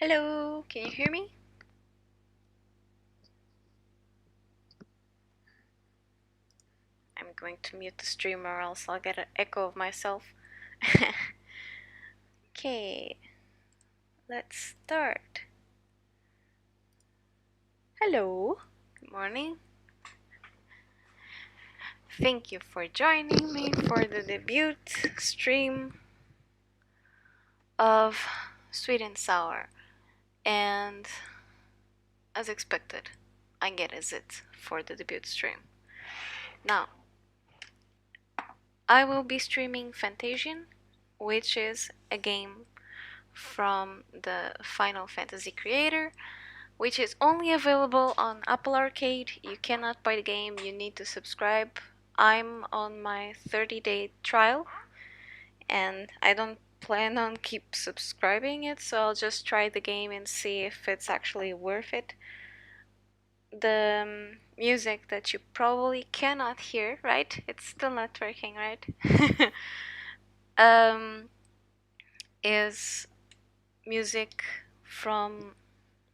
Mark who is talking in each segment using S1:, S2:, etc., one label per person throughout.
S1: Hello, can you hear me? I'm going to mute the stream or else I'll get an echo of myself. Okay, let's start. Hello, good morning. Thank you for joining me for the debut stream of Sweet and Sour. And as expected, I get a zit for the debut stream. Now, I will be streaming Fantasian, which is a game from the Final Fantasy creator, which is only available on Apple Arcade. You cannot buy the game, you need to subscribe. I'm on my 30-day trial and I don't plan on keep subscribing it, so I'll just try the game and see if it's actually worth it. The music that you probably cannot hear, right? It's still not working, right? um, is music from,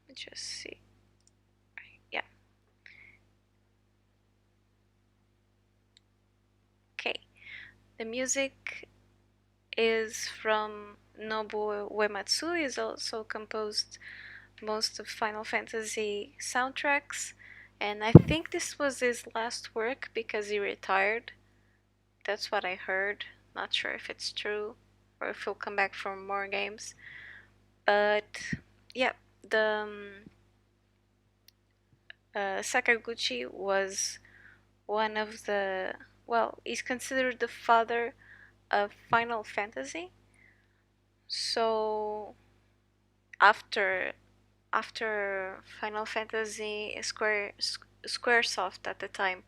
S1: let's just see. Yeah. Okay. The music is from Nobuo Uematsu. He's also composed most of Final Fantasy soundtracks, and I think this was his last work because he retired. That's what I heard. Not sure if it's true or if he'll come back for more games. But yeah, the Sakaguchi was one of the, well, he's considered the father of Final Fantasy. So after Final Fantasy, Squaresoft at the time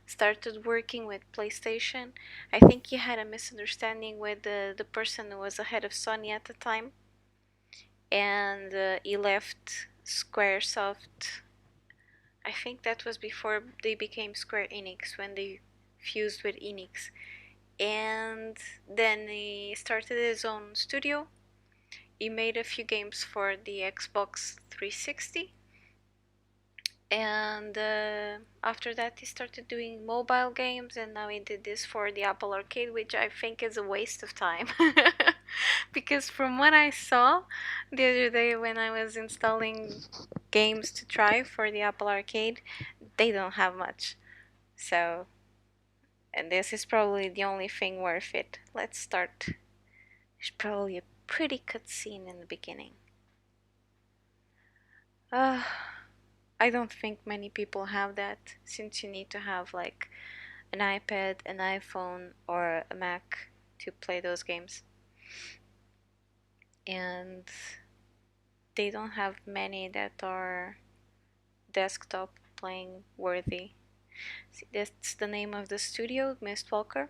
S1: started working with PlayStation, I think he had a misunderstanding with the person who was the head of Sony at the time, and he left Squaresoft. I think that was before they became Square Enix, when they fused with Enix. And then he started his own studio. He made a few games for the Xbox 360. And after that, he started doing mobile games, and now he did this for the Apple Arcade, which I think is a waste of time. Because from what I saw the other day when I was installing games to try for the Apple Arcade, they don't have much. So, and this is probably the only thing worth it. Let's start. There's probably a pretty cutscene in the beginning. Uh, I don't think many people have that, since you need to have like an iPad, an iPhone, or a Mac to play those games. And they don't have many that are desktop playing worthy. See, that's the name of the studio, Mistwalker.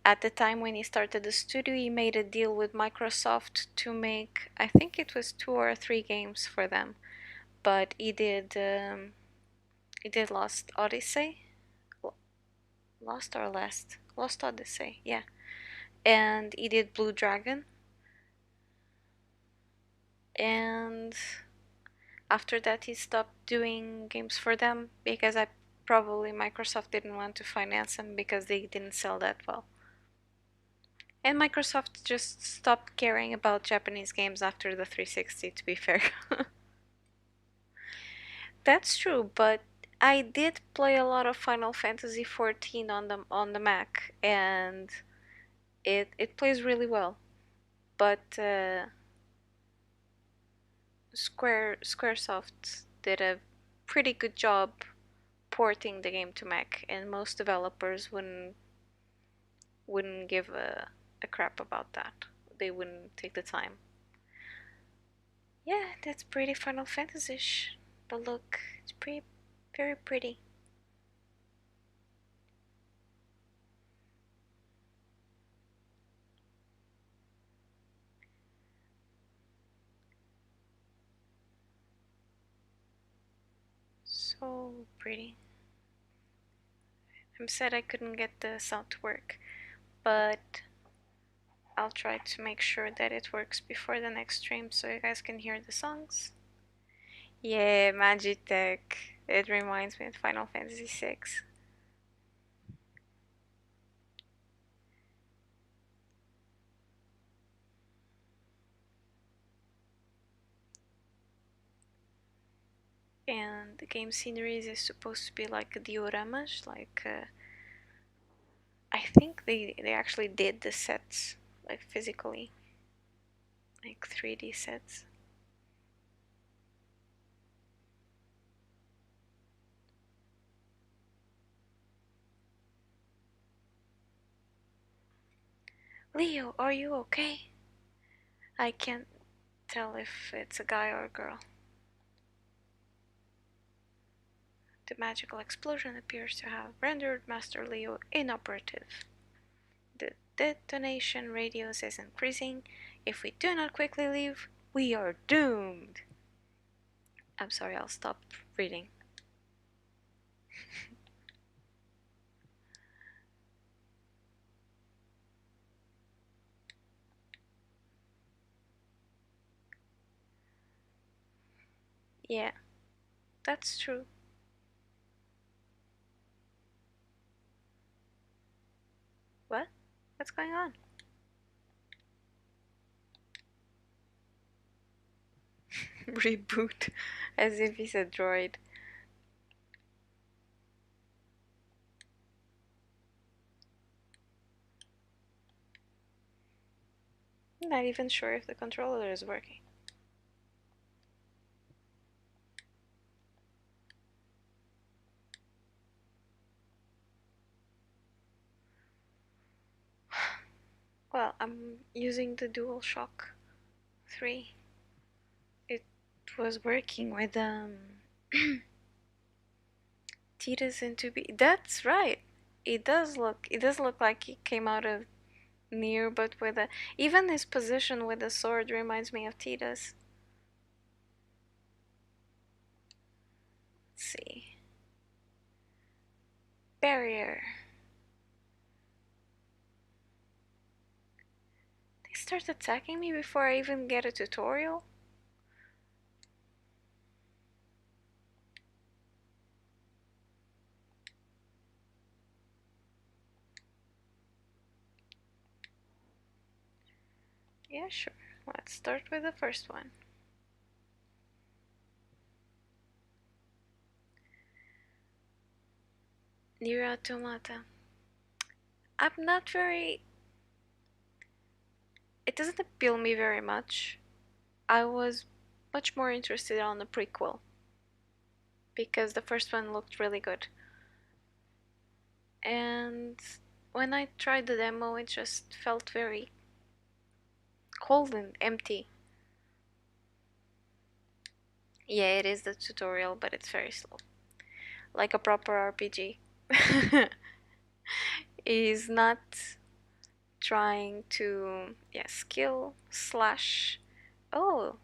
S1: At the time when he started the studio, he made a deal with Microsoft to make, I think it was 2 or 3 games for them. But he did Lost Odyssey, Lost or Last, Lost Odyssey, yeah. And he did Blue Dragon. And after that, he stopped doing games for them because probably Microsoft didn't want to finance them because they didn't sell that well. And Microsoft just stopped caring about Japanese games after the 360, to be fair. That's true, but I did play a lot of Final Fantasy 14 on the Mac, and it plays really well. But Squaresoft did a pretty good job porting the game to Mac, and most developers wouldn't give a crap about that. They wouldn't take the time. Yeah, that's pretty Final Fantasy-ish. The look, it's pretty, very pretty. So pretty. I'm sad I couldn't get the sound to work, but I'll try to make sure that it works before the next stream so you guys can hear the songs. Yeah, Magitech. It reminds me of Final Fantasy VI. And the game sceneries is supposed to be like dioramas, like I think they actually did the sets like physically, like 3D sets. Leo, are you okay? I can't tell if it's a guy or a girl. The magical explosion appears to have rendered Master Leo inoperative. The detonation radius is increasing. If we do not quickly leave, we are doomed. I'm sorry, I'll stop reading. Yeah, that's true. What? What's going on? Reboot. As if he's a droid. Not even sure if the controller is working. Well, I'm using the DualShock 3. It was working with Titus into B. That's right. It does look like it came out of Near, but with a even his position with the sword reminds me of Titus. Let's see. Barrier. They start attacking me before I even get a tutorial? Yeah, sure. Let's start with the first one. Nier Automata. I'm not very. It doesn't appeal me very much. I was much more interested on the prequel because the first one looked really good. And when I tried the demo, it just felt very cold and empty. Yeah, it is the tutorial, but it's very slow. Like a proper RPG. Is not trying to, yeah, skill slash. Oh,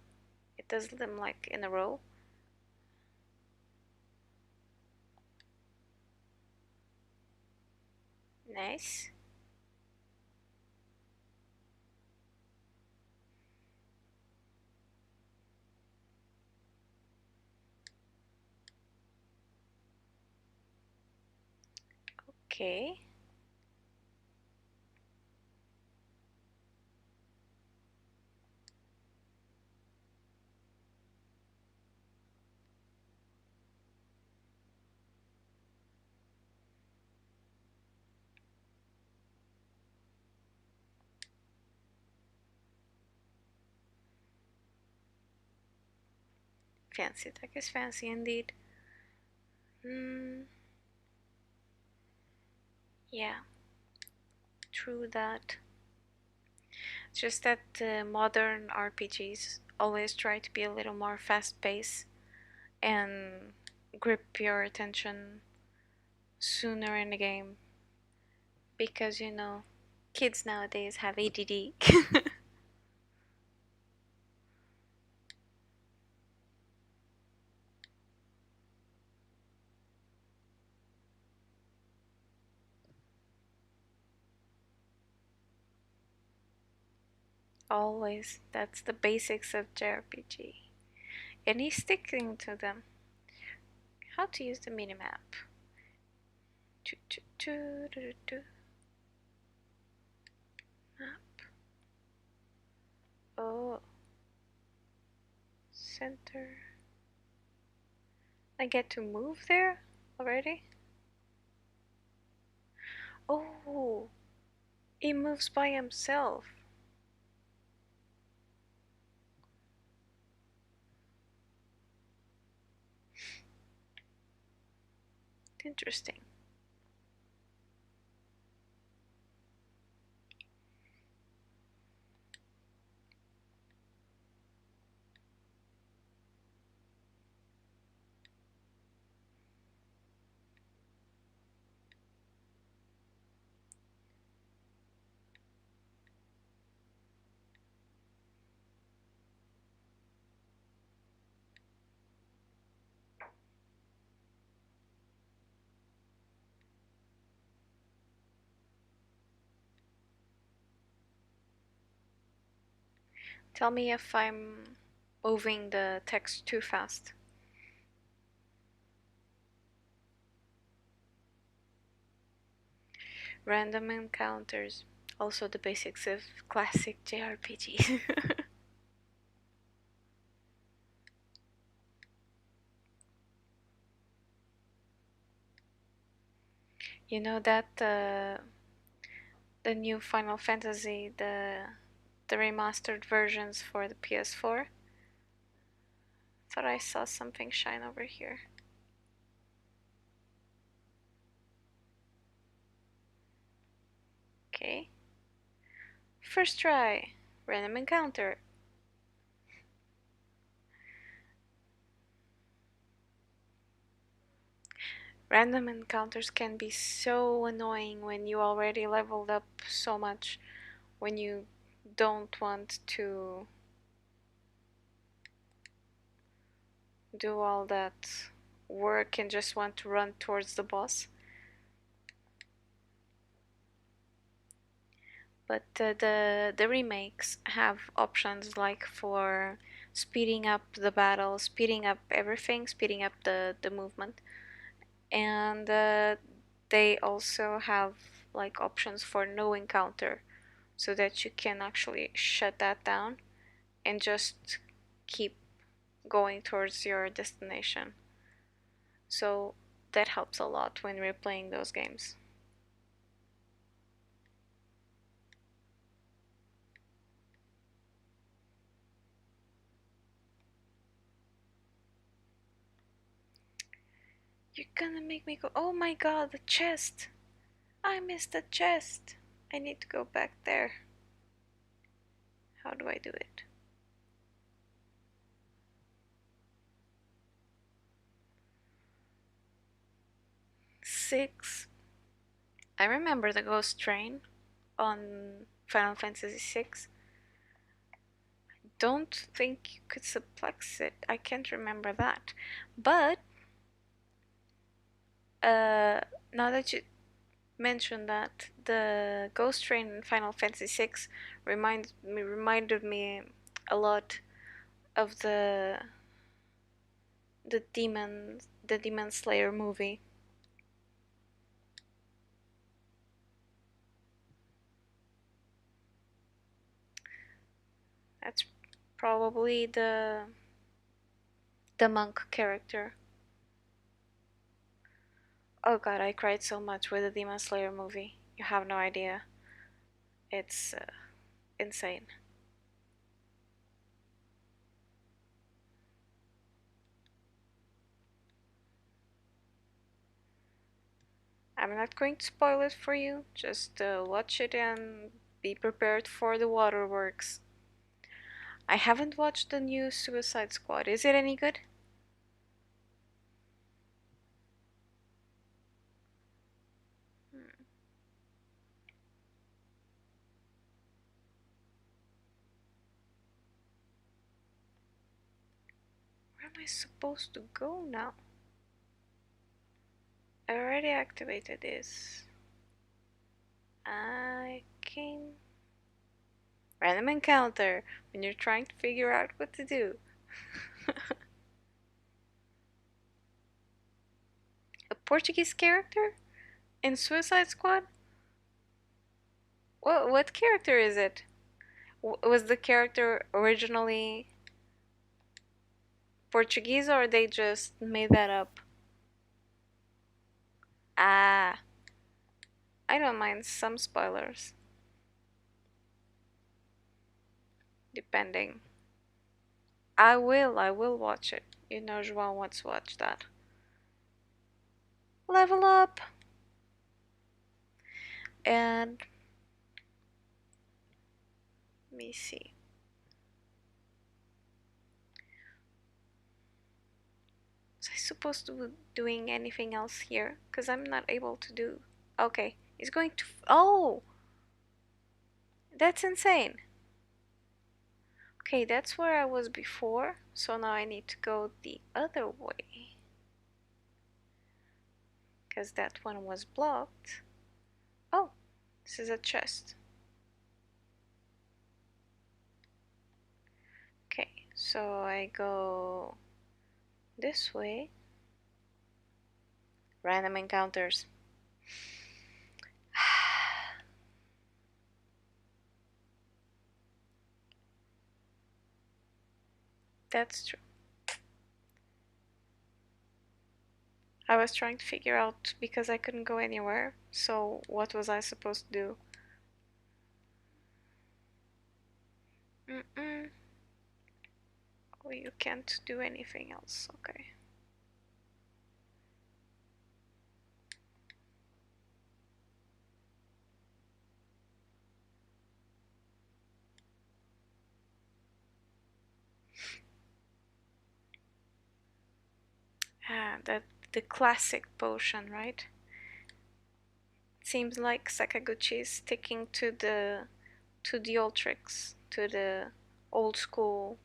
S1: it does them like in a row. Nice. Okay. Fancy. That is fancy indeed. Hmm. Yeah, true that. It's just that modern RPGs always try to be a little more fast paced and grip your attention sooner in the game because kids nowadays have ADD. Always. That's the basics of JRPG. And he's sticking to them. How to use the minimap. Map. Oh. Center. I get to move there already? Oh. He moves by himself. Interesting. Tell me if I'm moving the text too fast. Random encounters. Also the basics of classic JRPG. You know that the new Final Fantasy, the remastered versions for the PS4? Thought I saw something shine over here. Okay. First try. Random encounter. Random encounters can be so annoying when you already leveled up so much, when you don't want to do all that work and just want to run towards the boss. But the remakes have options like for speeding up the battle, speeding up everything, speeding up the movement, and they also have like options for no encounter, so that you can actually shut that down and just keep going towards your destination. So that helps a lot when we're playing those games. You're gonna make me go, oh my god, the chest! I missed the chest! I need to go back there. How do I do it? Six. I remember the ghost train on Final Fantasy VI. Don't think you could suplex it. I can't remember that. But uh, now that you mentioned that, the ghost train in Final Fantasy VI reminded me a lot of the Demon Slayer movie. That's probably the monk character. Oh god, I cried so much with the Demon Slayer movie. You have no idea. It's insane. I'm not going to spoil it for you. Just watch it and be prepared for the waterworks. I haven't watched the new Suicide Squad. Is it any good? Hmm. Where am I supposed to go now? I already activated this. I came Random encounter when you're trying to figure out what to do. A Portuguese character in Suicide Squad? What character is it? Was the character originally Portuguese or they just made that up? Ah, I don't mind some spoilers, depending. I will watch it. You know, João wants to watch that. Level up! And let me see. Was I supposed to be doing anything else here? Because I'm not able to do. Okay, he's going to. Oh! That's insane. Okay, that's where I was before. So now I need to go the other way. Because that one was blocked. Oh, this is a chest. Okay, so I go this way. Random encounters. That's true. I was trying to figure out because I couldn't go anywhere. So what was I supposed to do? Mm-mm. Oh, you can't do anything else. Okay. Ah, that the classic potion, right? Seems like Sakaguchi is sticking to the old tricks, to the old school.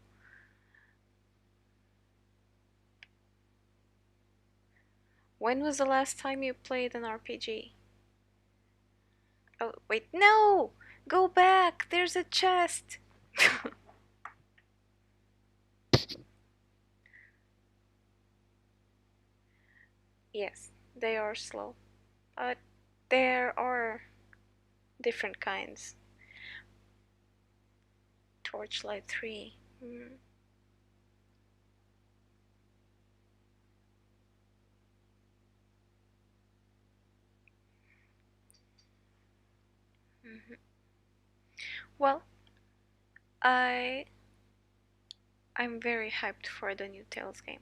S1: When was the last time you played an RPG? Oh, wait, no! Go back! There's a chest! Yes, they are slow. But there are different kinds. Torchlight 3. Mm. Mhm. Well, I I'm very hyped for the new Tales game.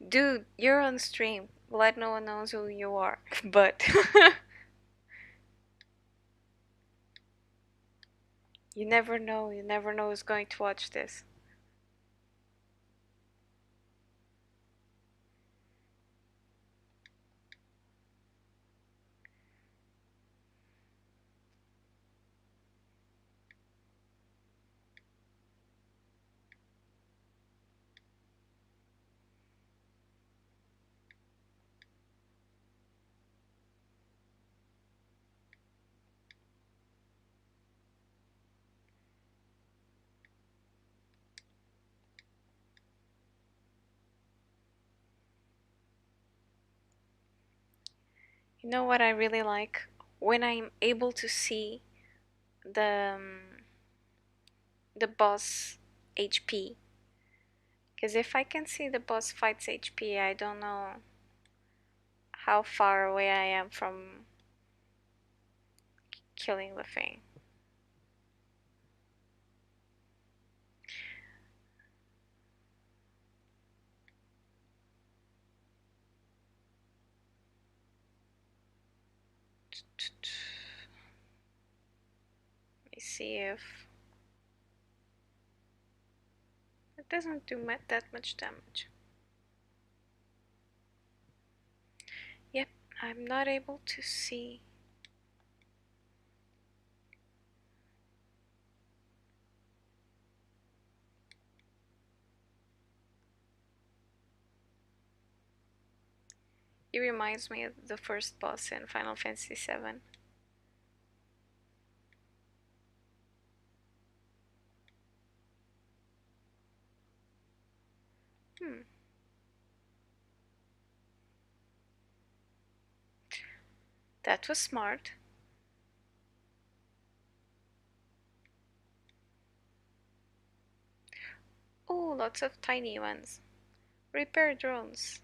S1: Dude, you're on stream. Glad no one knows who you are. But you never know who's going to watch this. You know what I really like? When I'm able to see the the boss HP. Because if I can see the boss fight's HP, I don't know how far away I am from killing the thing. Let me see if it doesn't do that much damage. Yep, I'm not able to see. He reminds me of the first boss in Final Fantasy VII. Hmm, that was smart. Oh, lots of tiny ones. Repair drones.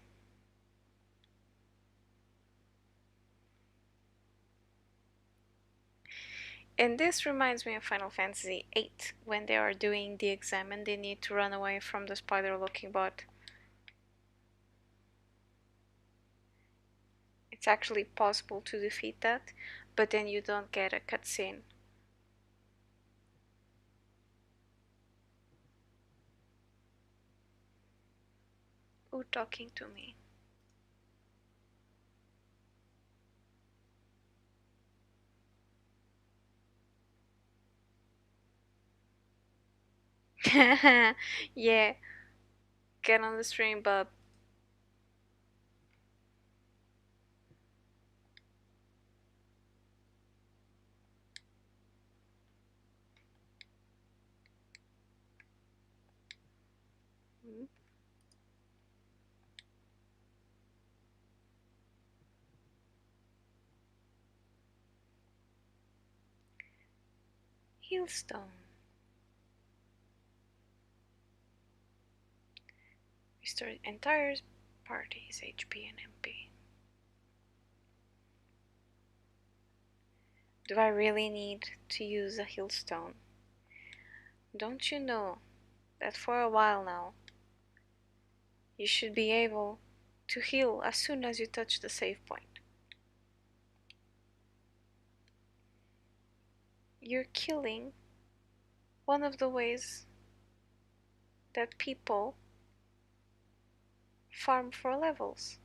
S1: And this reminds me of Final Fantasy VIII, when they are doing the exam and they need to run away from the spider looking bot. It's actually possible to defeat that, but then you don't get a cutscene. Who talking to me? Yeah, get on the stream, bub. Hmm? Healstone. Restore entire party's HP and MP. Do I really need to use a healstone? Don't you know that for a while now, you should be able to heal as soon as you touch the save point? You're killing one of the ways that people farm for levels,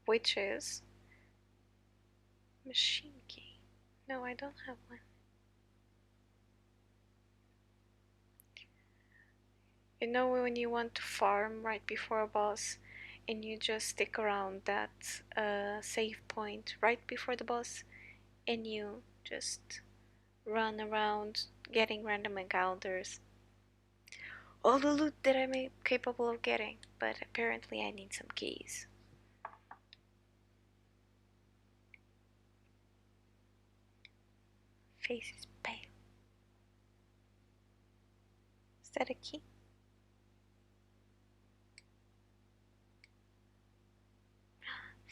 S1: which is machine key. No, I don't have one. You know when you want to farm right before a boss and you just stick around that save point right before the boss and you just run around getting random encounters. All the loot that I'm capable of getting, but apparently I need some keys. Face is pale. Is that a key?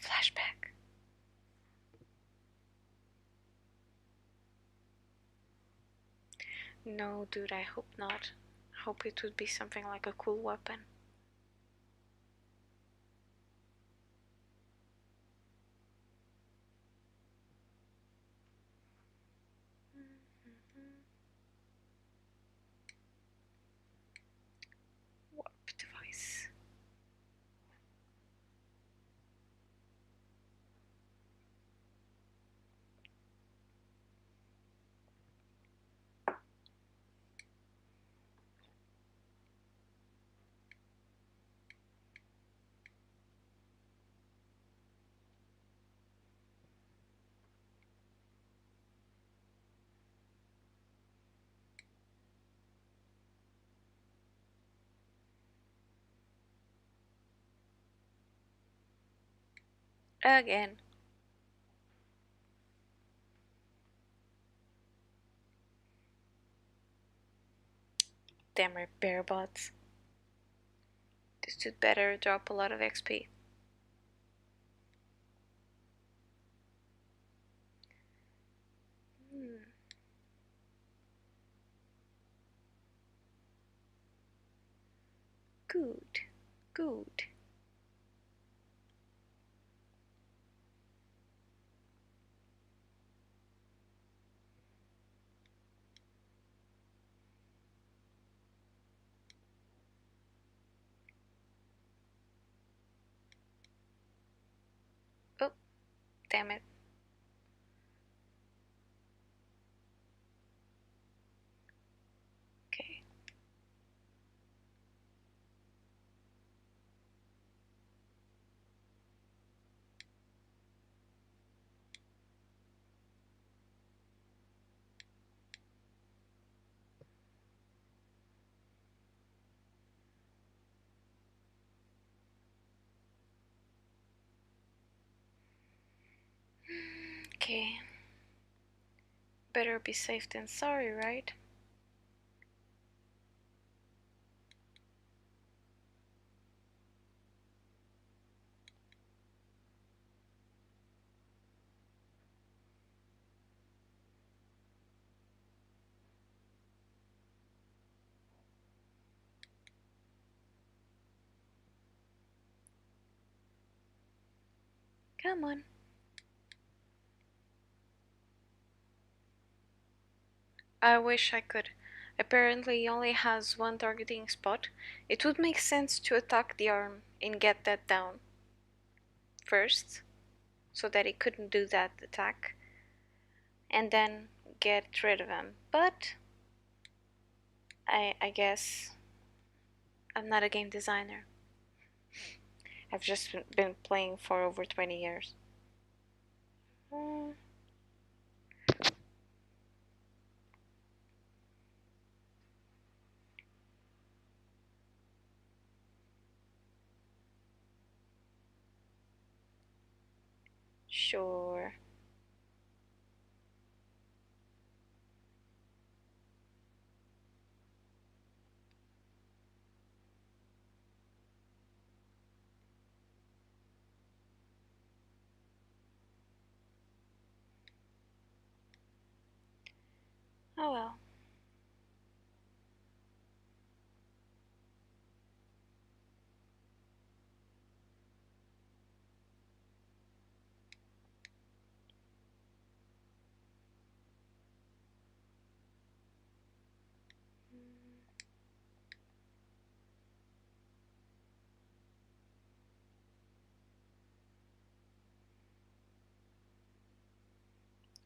S1: Flashback. No, dude, I hope not. I hope it would be something like a cool weapon. Warp device. Again. Damn repair bots. This would better drop a lot of XP. Hmm. Good. Good. Oh, damn it. Okay. Okay. Better be safe than sorry, right? Come on. I wish I could. Apparently, he only has one targeting spot. It would make sense to attack the arm and get that down first, so that he couldn't do that attack, and then get rid of him. But I guess I'm not a game designer. I've just been playing for over 20 years. Mm, sure. Oh well.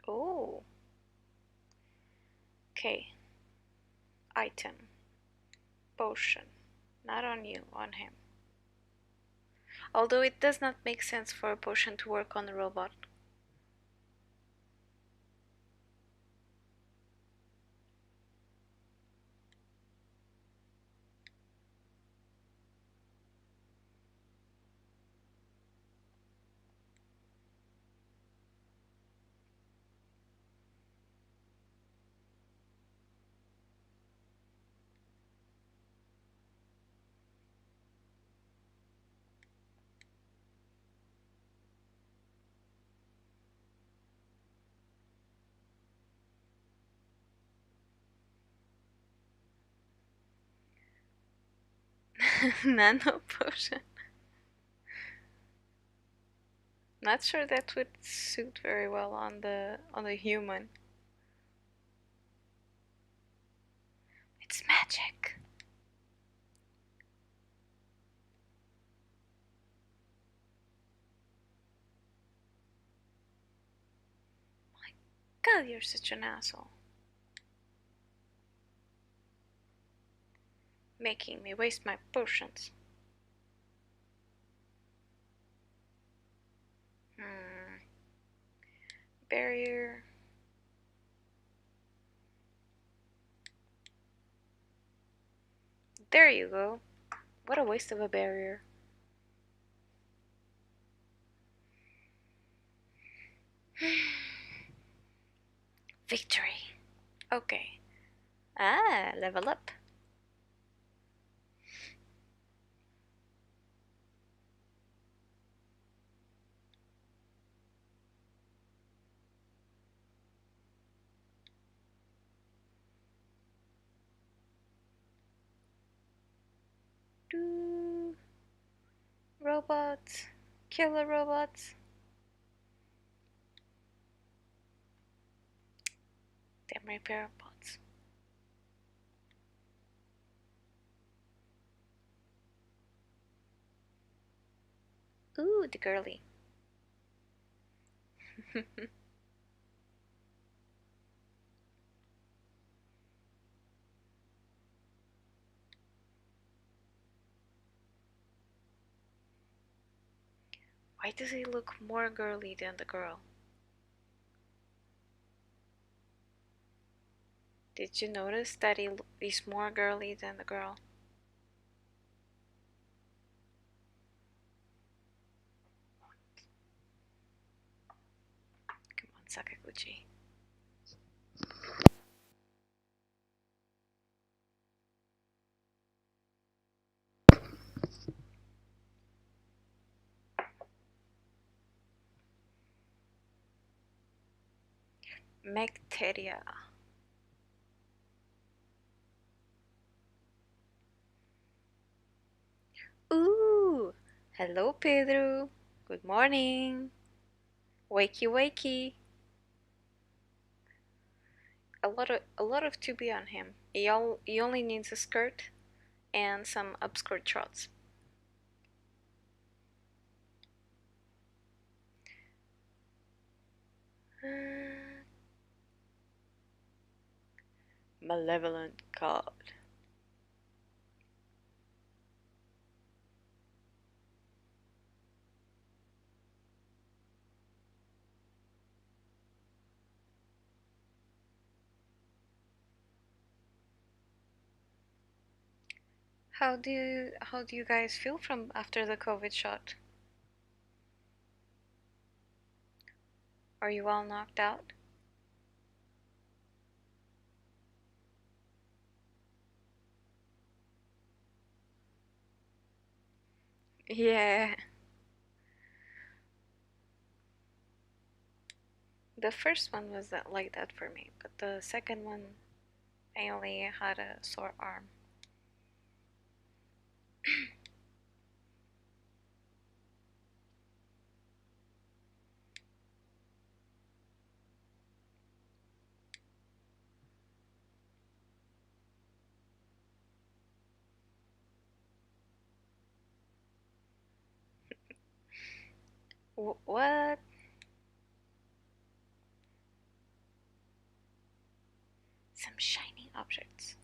S1: Oh, okay. Item. Potion. Not on you, on him. Although it does not make sense for a potion to work on a robot. Nano potion. Not sure that would suit very well on the human. It's magic. God, you're such an asshole. Making me waste my potions. Hmm. Barrier. There you go. What a waste of a barrier. Victory. Okay. Ah, level up. Do robots. Killer robots. Damn repair bots. Ooh, the girly. Why does he look more girly than the girl? Did you notice that he's more girly than the girl? Come on, Sakaguchi. Mecteria. Ooh! Hello, Pedro. Good morning. Wakey, wakey. A lot of to be on him. He only needs a skirt and some upskirt shorts. Malevolent God. How do you guys feel from after the COVID shot? Are you all knocked out? Yeah. The first one was like that for me, but the second one, I only had a sore arm. What? Some shiny objects.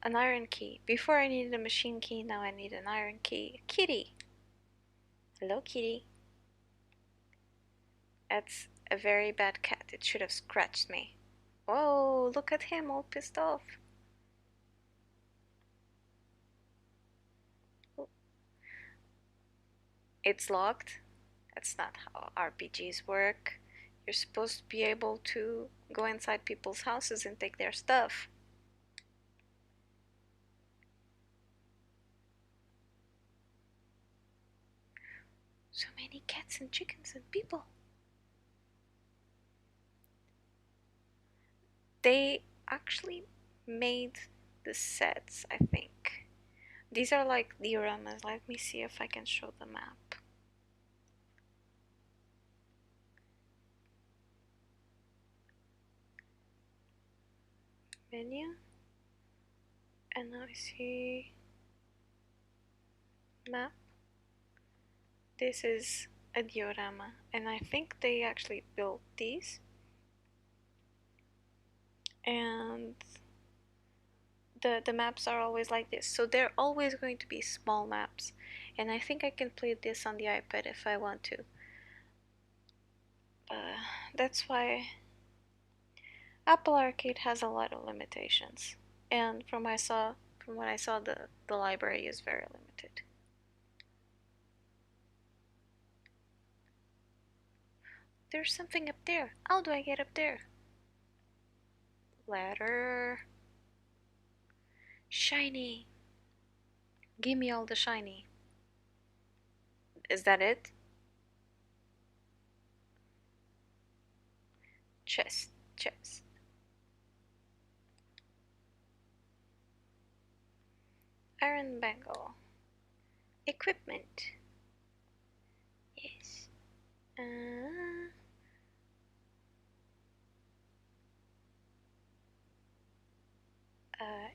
S1: An iron key. Before I needed a machine key, now I need an iron key. Kitty! Hello, kitty. That's a very bad cat. It should have scratched me. Oh, look at him, all pissed off. It's locked. That's not how RPGs work. You're supposed to be able to go inside people's houses and take their stuff. So many cats and chickens and people. They actually made the sets, I think. These are like dioramas. Let me see if I can show the map. Menu. And now I see map. This is a diorama, and I think they actually built these. And the maps are always like this, so they're always going to be small maps, and I think I can play this on the iPad if I want to. That's why Apple Arcade has a lot of limitations, and from what I saw, the library is very limited. There's something up there. How do I get up there? Ladder. Shiny. Give me all the shiny. Is that it? Chest. Chest. Iron bangle. Equipment. Yes.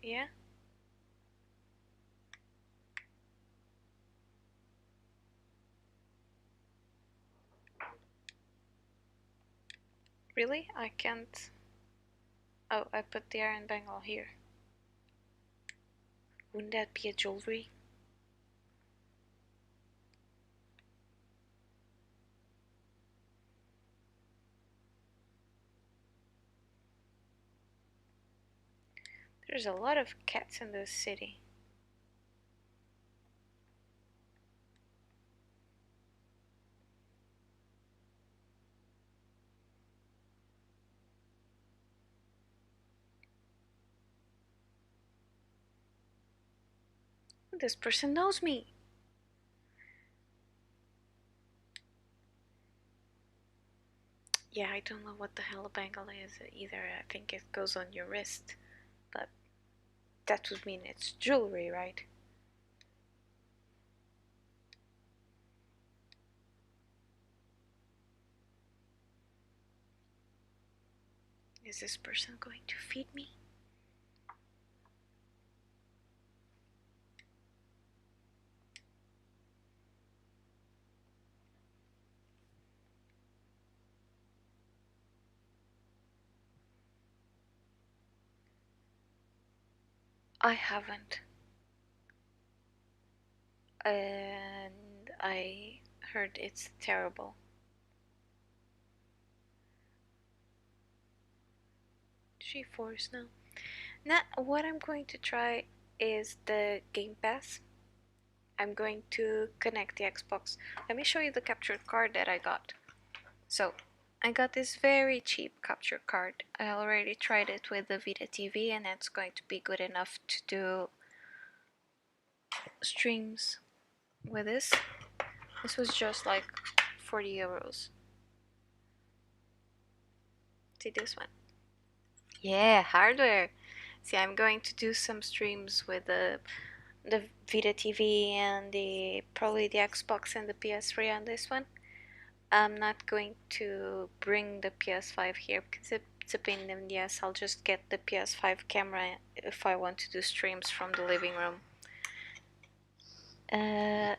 S1: Yeah. Really? I can't. Oh, I put the iron bangle here. Wouldn't that be a jewelry? There's a lot of cats in this city. This person knows me. Yeah, I don't know what the hell a bangle is either. I think it goes on your wrist. But that would mean it's jewelry, right? Is this person going to feed me? I haven't. And I heard it's terrible. G-Force, no. Now, what I'm going to try is the Game Pass. I'm going to connect the Xbox. Let me show you the capture card that I got. So, I got this very cheap capture card. I already tried it with the Vita TV and it's going to be good enough to do streams with this. This was just like 40 euros. See this one? Yeah, hardware. See, I'm going to do some streams with the Vita TV and the probably the Xbox and the PS3 on this one. I'm not going to bring the PS5 here because it's a pain in the ass. I'll just get the PS5 camera if I want to do streams from the living room. Uh,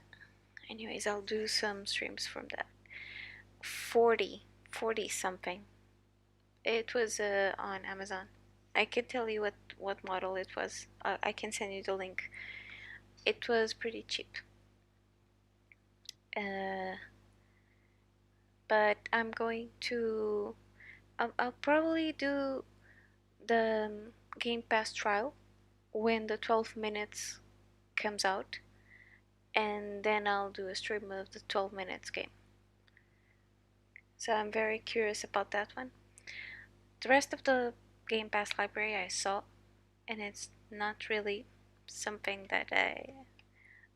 S1: Anyways, I'll do some streams from that. 40 something. It was on Amazon. I can tell you what model it was. I can send you the link. It was pretty cheap. Uh, but I'm going to. I'll probably do the Game Pass trial when the 12 minutes comes out, and then I'll do a stream of the 12 minutes game. So I'm very curious about that one. The rest of the Game Pass library I saw, and it's not really something that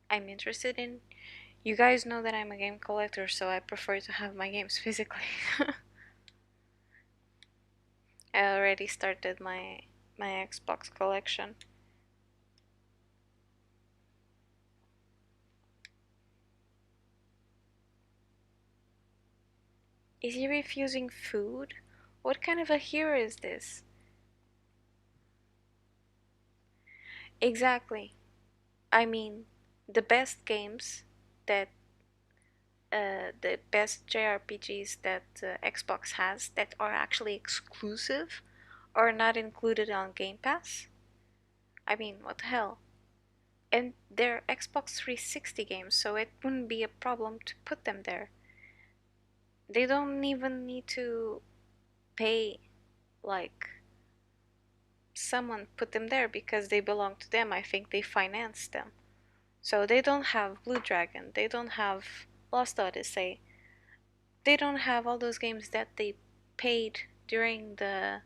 S1: I'm interested in. You guys know that I'm a game collector, so I prefer to have my games physically. I already started my Xbox collection. Is he refusing food? What kind of a hero is this? Exactly. I mean, the best games that the best JRPGs that Xbox has that are actually exclusive are not included on Game Pass. I mean, what the hell? And they're Xbox 360 games, so it wouldn't be a problem to put them there. They don't even need to pay, like, someone put them there because they belong to them. I think they financed them. So they don't have Blue Dragon, they don't have Lost Odyssey, they don't have all those games that they paid during the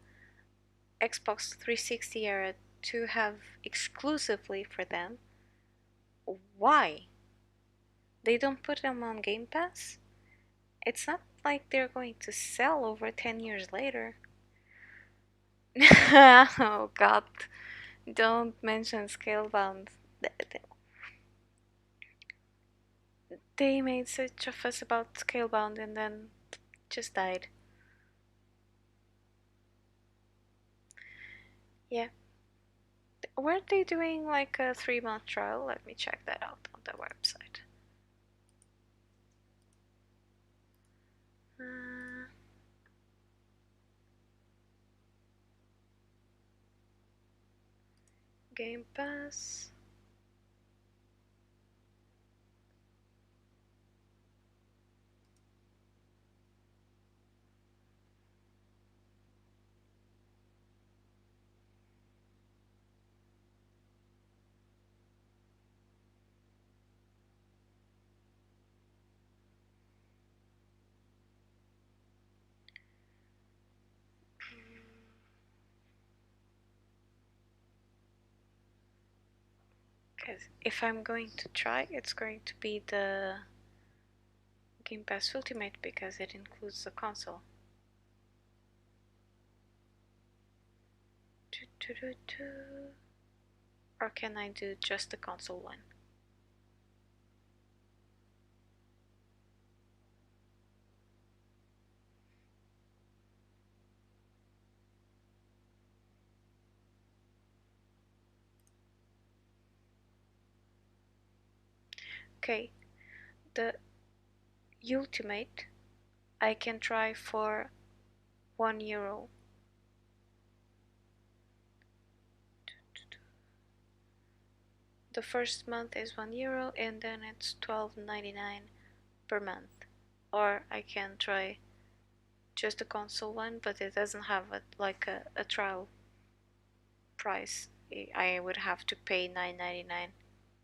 S1: Xbox 360 era to have exclusively for them. Why? They don't put them on Game Pass? It's not like they're going to sell over 10 years later. Oh god, don't mention Scalebound. They made such a fuss about Scalebound and then just died. Yeah. Weren't they doing like a 3-month trial? Let me check that out on the website. Uh, Game Pass. Because if I'm going to try, it's going to be the Game Pass Ultimate because it includes the console. Or can I do just the console one? Okay, the Ultimate I can try for €1. The first month is €1 and then it's $12.99 per month. Or I can try just the console one, but it doesn't have a trial price. I would have to pay $9.99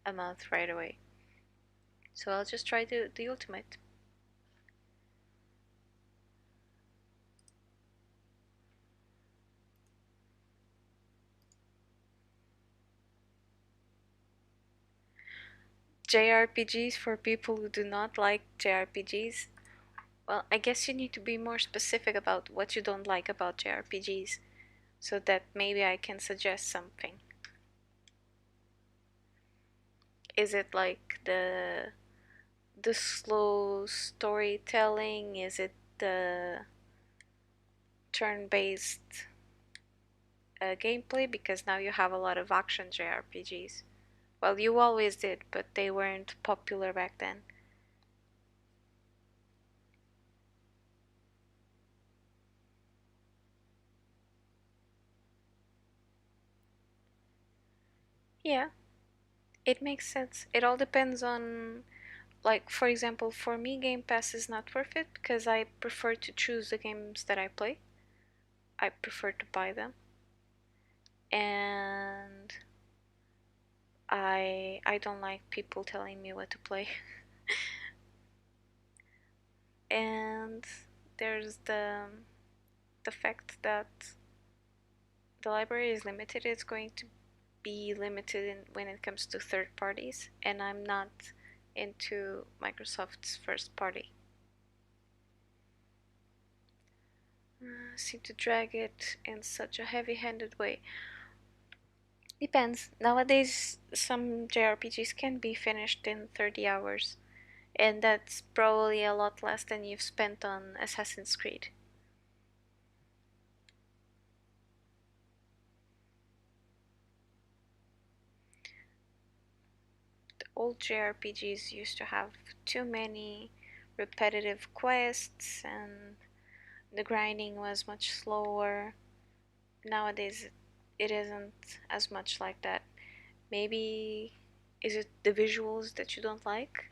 S1: a month right away. So I'll just try the Ultimate. JRPGs for people who do not like JRPGs. Well, I guess you need to be more specific about what you don't like about JRPGs so that maybe I can suggest something. Is it like the slow storytelling? Is it the turn-based gameplay? Because now you have a lot of action JRPGs. Well, you always did, but they weren't popular back then. Yeah, it makes sense. It all depends on, like, for example, for me, Game Pass is not worth it because I prefer to choose the games that I play. I prefer to buy them. And I don't like people telling me what to play. And there's the fact that the library is limited. It's going to be limited when it comes to third parties, and I'm not into Microsoft's first party. Seem to drag it in such a heavy-handed way. Depends. Nowadays, some JRPGs can be finished in 30 hours, and that's probably a lot less than you've spent on Assassin's Creed. The old JRPGs used to have too many repetitive quests, and the grinding was much slower. Nowadays, it isn't as much like that. Maybe is it the visuals that you don't like?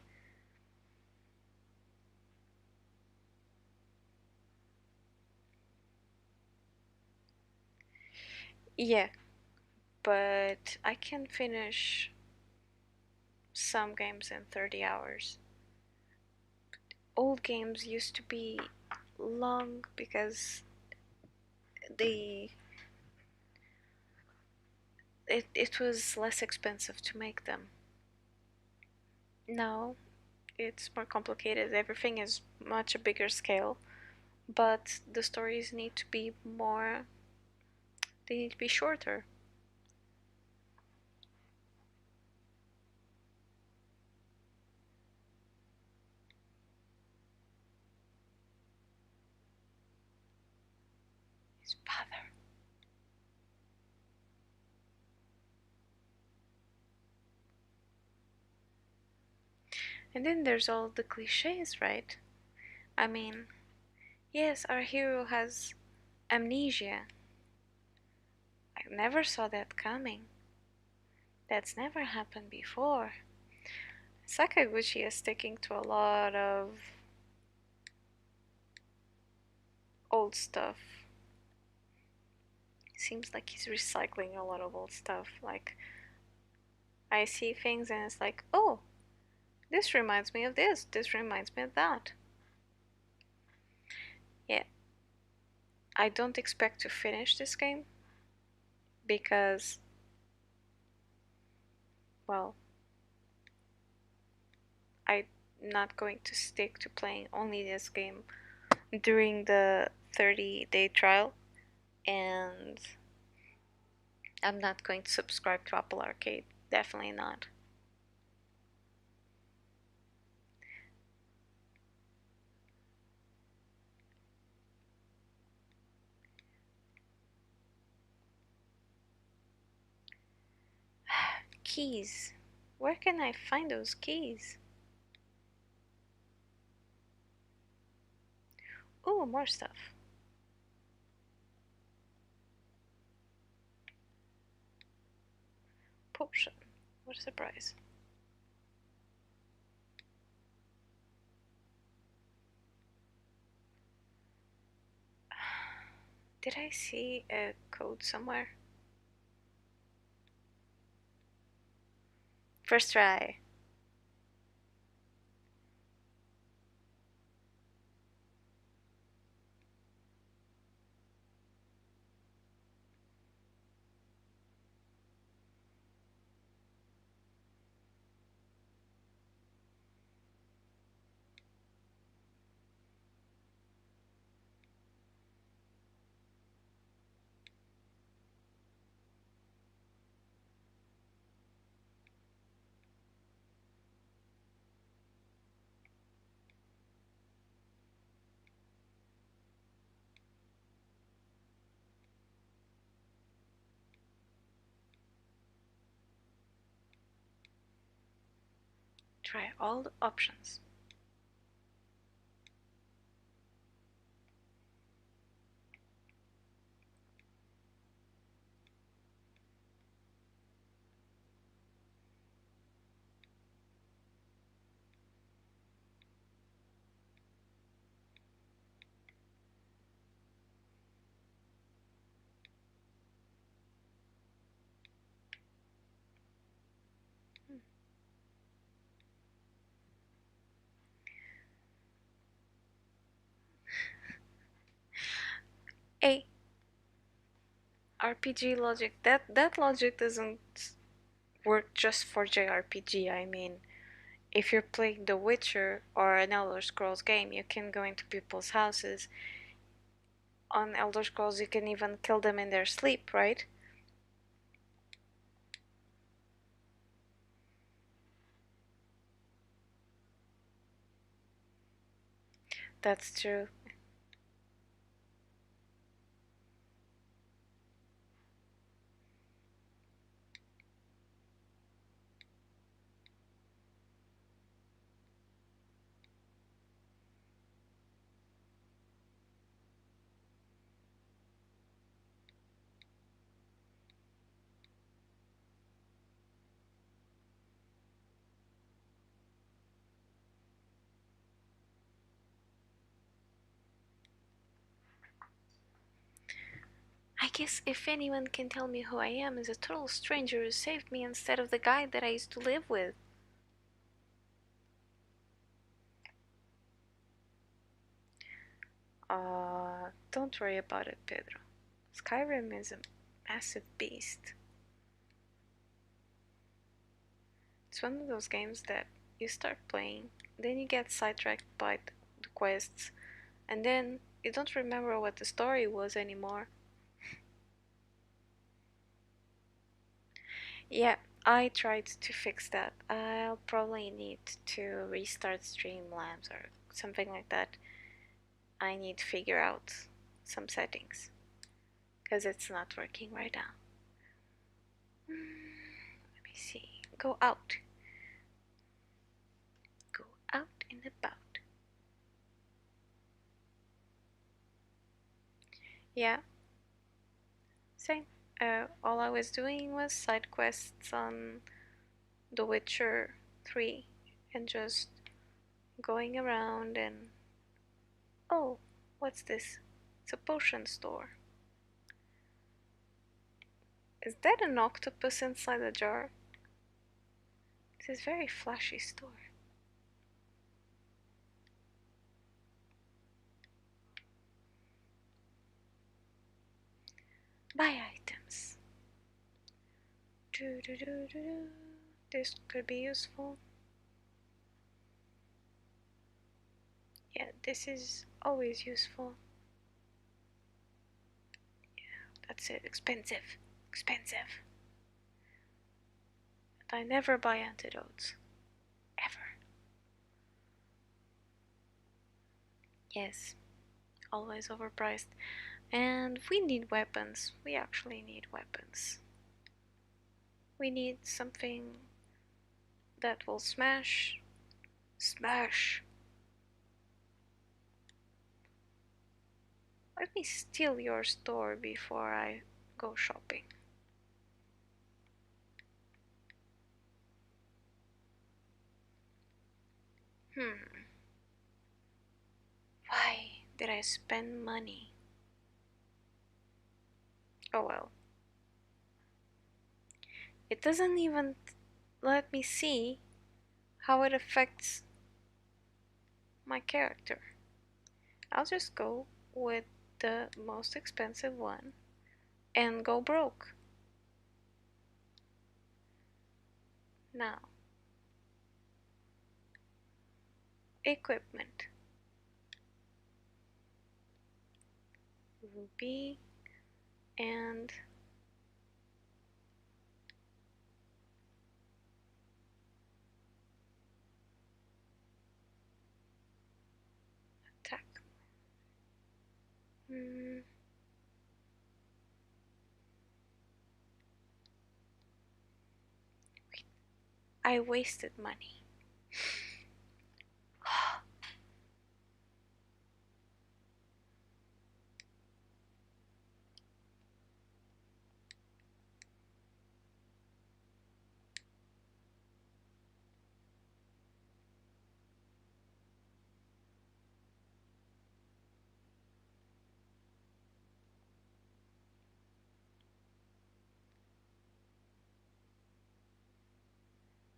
S1: Yeah, but I can finish some games in 30 hours. Old games used to be long because they it was less expensive to make them. Now it's more complicated. Everything is much a bigger scale, but the stories need to be more, they need to be shorter. His father. And then there's all the cliches, right? I mean, yes, our hero has amnesia. I never saw that coming. That's never happened before. Sakaguchi is sticking to a lot of old stuff. Seems like he's recycling a lot of old stuff. Like, I see things and it's like, oh, this reminds me of this reminds me of that. Yeah, I don't expect to finish this game because well, I'm not going to stick to playing only this game during the 30-day trial, and I'm not going to subscribe to Apple Arcade. Definitely not. Keys. Where can I find those keys? Oh, more stuff. Potion. What a surprise. Did I see a code somewhere? First try. Try all the options. Hmm. A RPG logic. That logic doesn't work just for JRPG. I mean, if you're playing The Witcher or an Elder Scrolls game, you can go into people's houses. On Elder Scrolls, you can even kill them in their sleep, right? That's true. I guess if anyone can tell me who I am is a total stranger who saved me instead of the guy that I used to live with. Don't worry about it, Pedro. Skyrim is a massive beast. It's one of those games that you start playing, then you get sidetracked by the quests, and then you don't remember what the story was anymore. Yeah, I tried to fix that. I'll probably need to restart Streamlabs or something like that. I need to figure out some settings because it's not working right now. Let me see. Go out. Go out and about. Yeah, same. All I was doing was side quests on The Witcher 3 and just going around and. Oh, what's this? It's a potion store. Is that an octopus inside a jar? This is very flashy store. Buy items. Do, do, do, do, do. This could be useful. Yeah, this is always useful. That's it. Expensive. Expensive. And I never buy antidotes. Ever. Yes, always overpriced. And we need weapons. We actually need weapons. We need something that will smash. Smash! Let me steal your store before I go shopping. Hmm. Why did I spend money? Oh well. It doesn't even let me see how it affects my character. I'll just go with the most expensive one and go broke. Now, equipment. Ruby and attack. Hmm. I wasted money.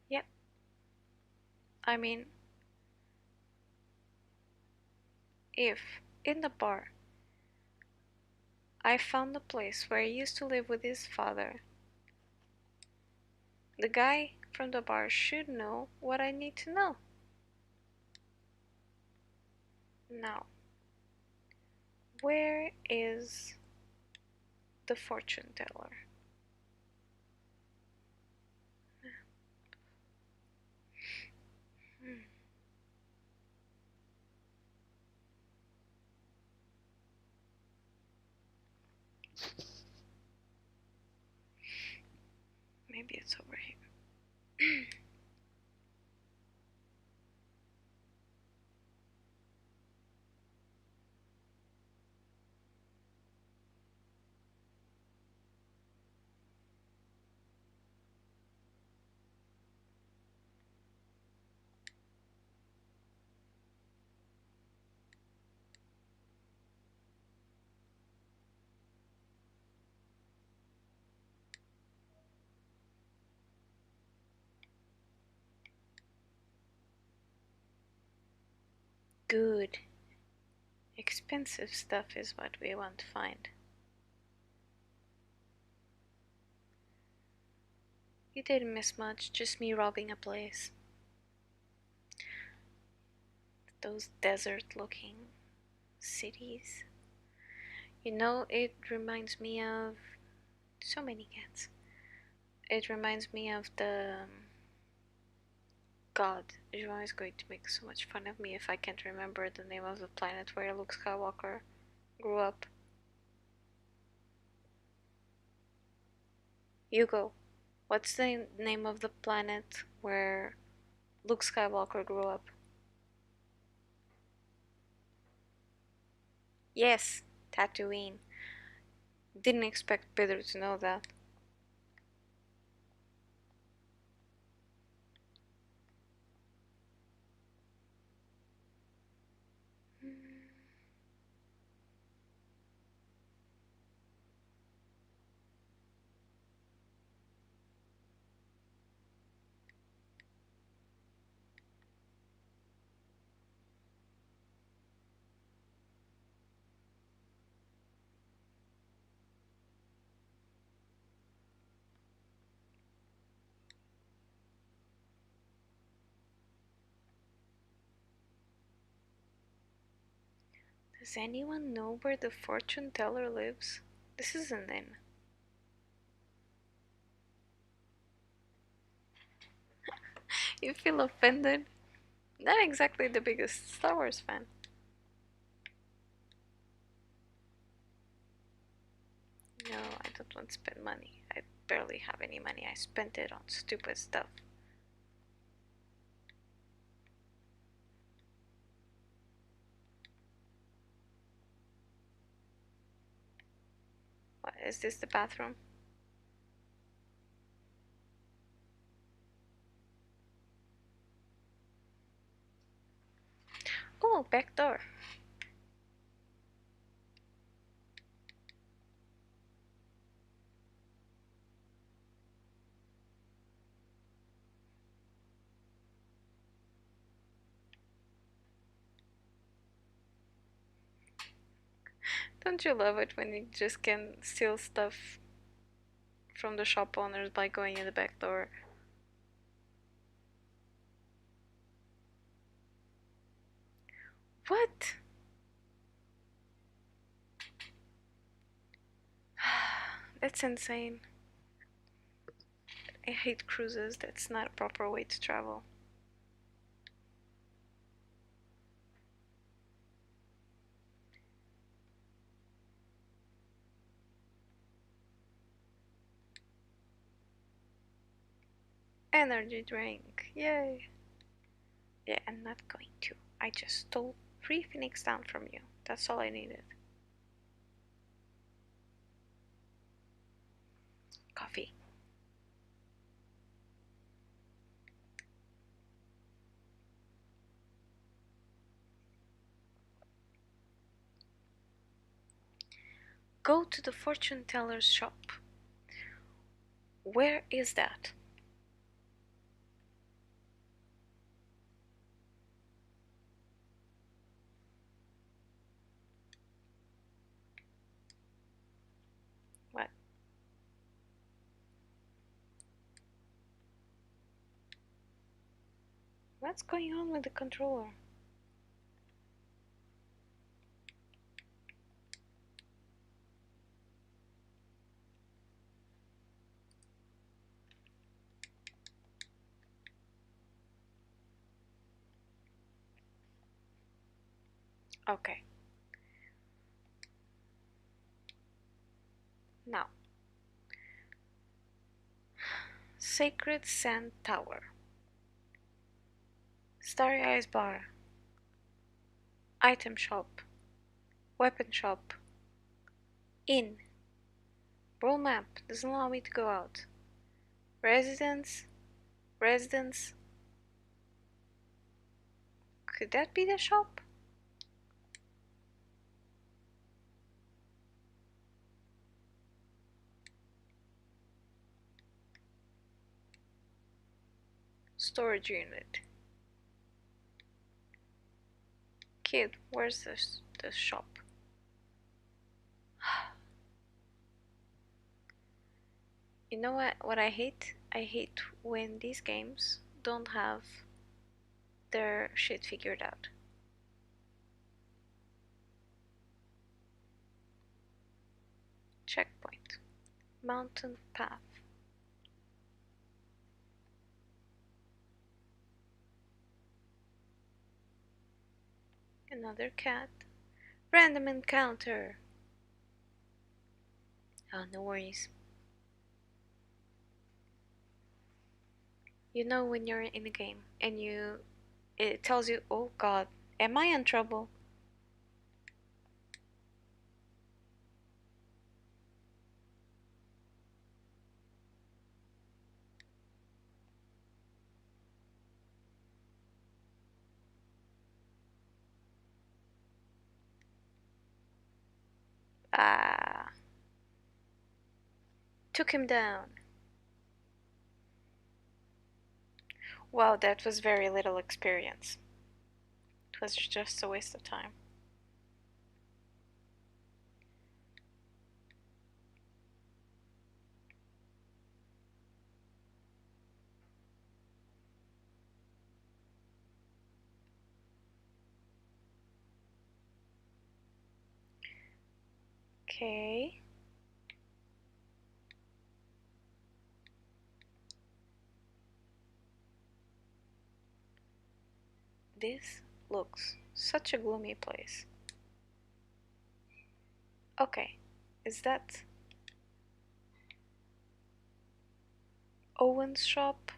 S1: Yep. I mean, if in the bar I found the place where he used to live with his father, the guy from the bar should know what I need to know. Now, where is the fortune teller? Hmm. Maybe it's over here. Good. Expensive stuff is what we want to find. You didn't miss much, just me robbing a place. Those desert looking cities. You know, it reminds me of so many cats. It reminds me of the God. João is going to make so much fun of me if I can't remember the name of the planet where Luke Skywalker grew up. Hugo, what's the name of the planet where Luke Skywalker grew up? Yes, Tatooine. Didn't expect Pedro to know that. Does anyone know where the fortune teller lives? This is an inn. You feel offended? Not exactly the biggest Star Wars fan. No, I don't want to spend money. I barely have any money. I spent it on stupid stuff. What, is this the bathroom? Oh, back door. Don't you love it when you just can steal stuff from the shop owners by going in the back door? What? That's insane. I hate cruises. That's not a proper way to travel. Energy drink. Yay. Yeah, I'm not going to. I just stole 3 Phoenix down from you. That's all I needed. Coffee. Go to the fortune teller's shop. Where is that? What? What's going on with the controller? Okay. Now, Sacred Sand Tower. Starry Eyes Bar. Item shop. Weapon shop. Inn. Roll map doesn't allow me to go out. Residence. Residence. Could that be the shop? Storage unit. Kid, where's the shop? You know what I hate? I hate when these games don't have their shit figured out. Checkpoint. Mountain path. Another cat. Random encounter. Oh, no worries. You know when you're in a game and it tells you, oh god, am I in trouble? Ah, took him down. Wow, that was very little experience. It was just a waste of time. Okay. This looks such a gloomy place. Okay, is that Owen's shop?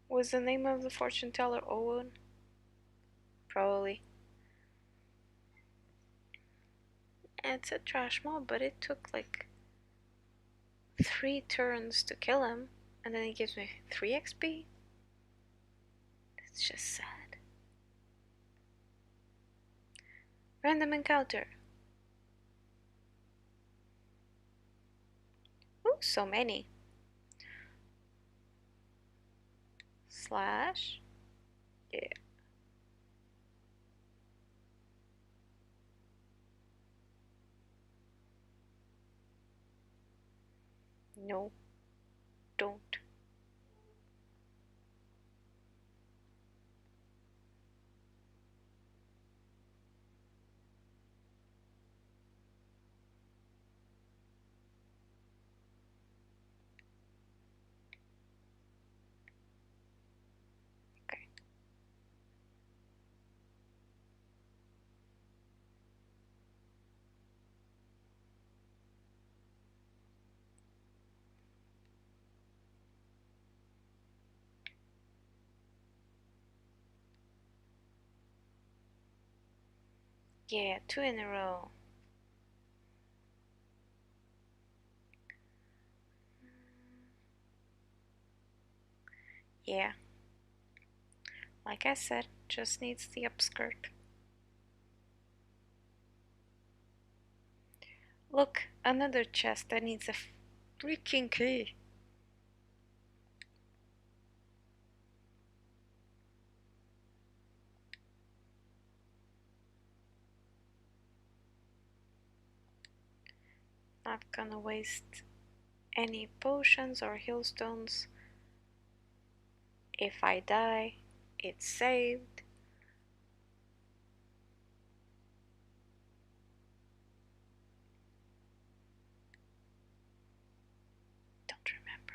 S1: Was the name of the fortune teller Owen? Probably. It's a trash mob, but it took like 3 turns to kill him, and then he gives me 3 XP? It's just sad. Random encounter. Ooh, so many. Slash. Yeah. No, don't. Okay. Yeah, 2 in a row. Yeah, like I said, just needs the upskirt. Look, another chest that needs a freaking key. Not gonna waste any potions or healstones. If I die, it's saved. Don't remember.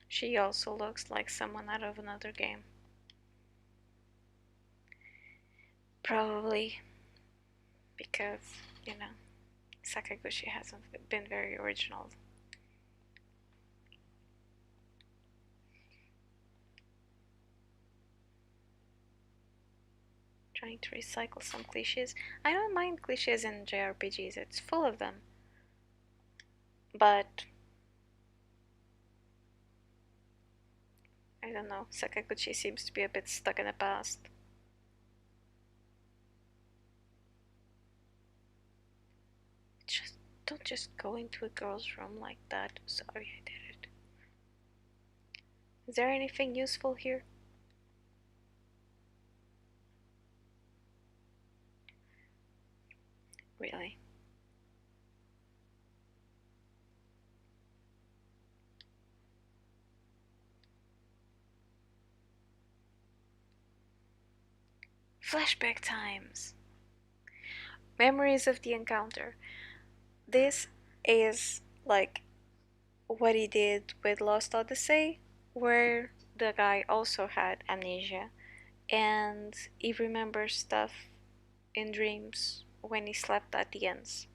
S1: She also looks like someone out of another game. Probably because, you know, Sakaguchi hasn't been very original. Trying to recycle some cliches. I don't mind cliches in JRPGs, it's full of them. But I don't know, Sakaguchi seems to be a bit stuck in the past. Just don't just go into a girl's room like that. Sorry I did it. Is there anything useful here? Really? Flashback times. Memories of the encounter. This is like what he did with Lost Odyssey, where the guy also had amnesia and he remembers stuff in dreams when he slept at the ends.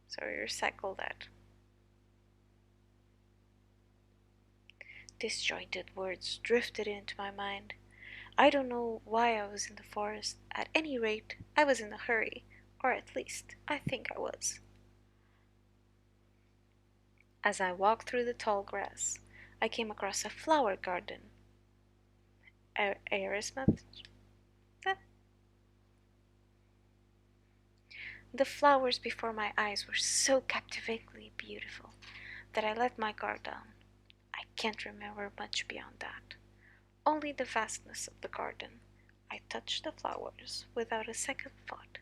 S1: So we recycle that. Disjointed words drifted into my mind. I don't know why I was in the forest. At any rate, I was in a hurry, or at least I think I was. As I walked through the tall grass, I came across a flower garden. Aerosmith? Eh. The flowers before my eyes were so captivatingly beautiful that I let my guard down. I can't remember much beyond that. Only the vastness of the garden. I touched the flowers without a second thought.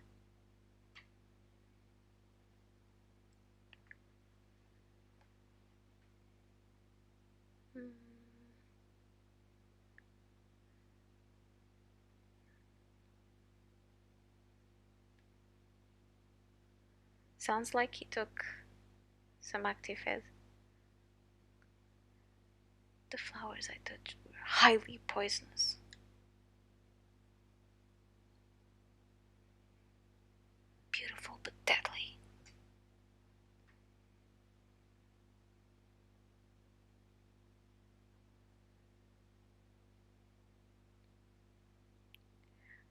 S1: Hmm. Sounds like he took some active ed. The flowers I touched were highly poisonous. Beautiful but deadly.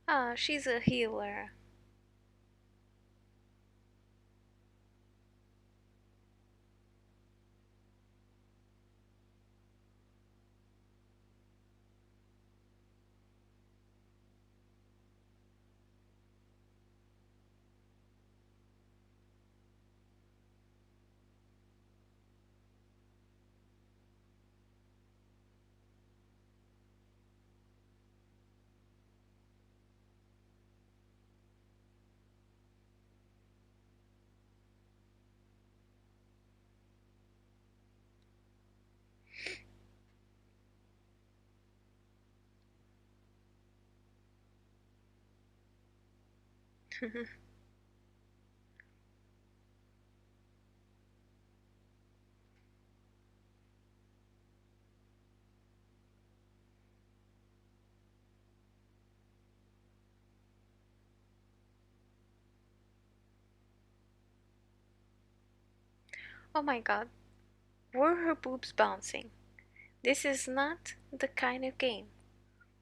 S1: Ah, she's a healer. Oh my god, were her boobs bouncing? This is not the kind of game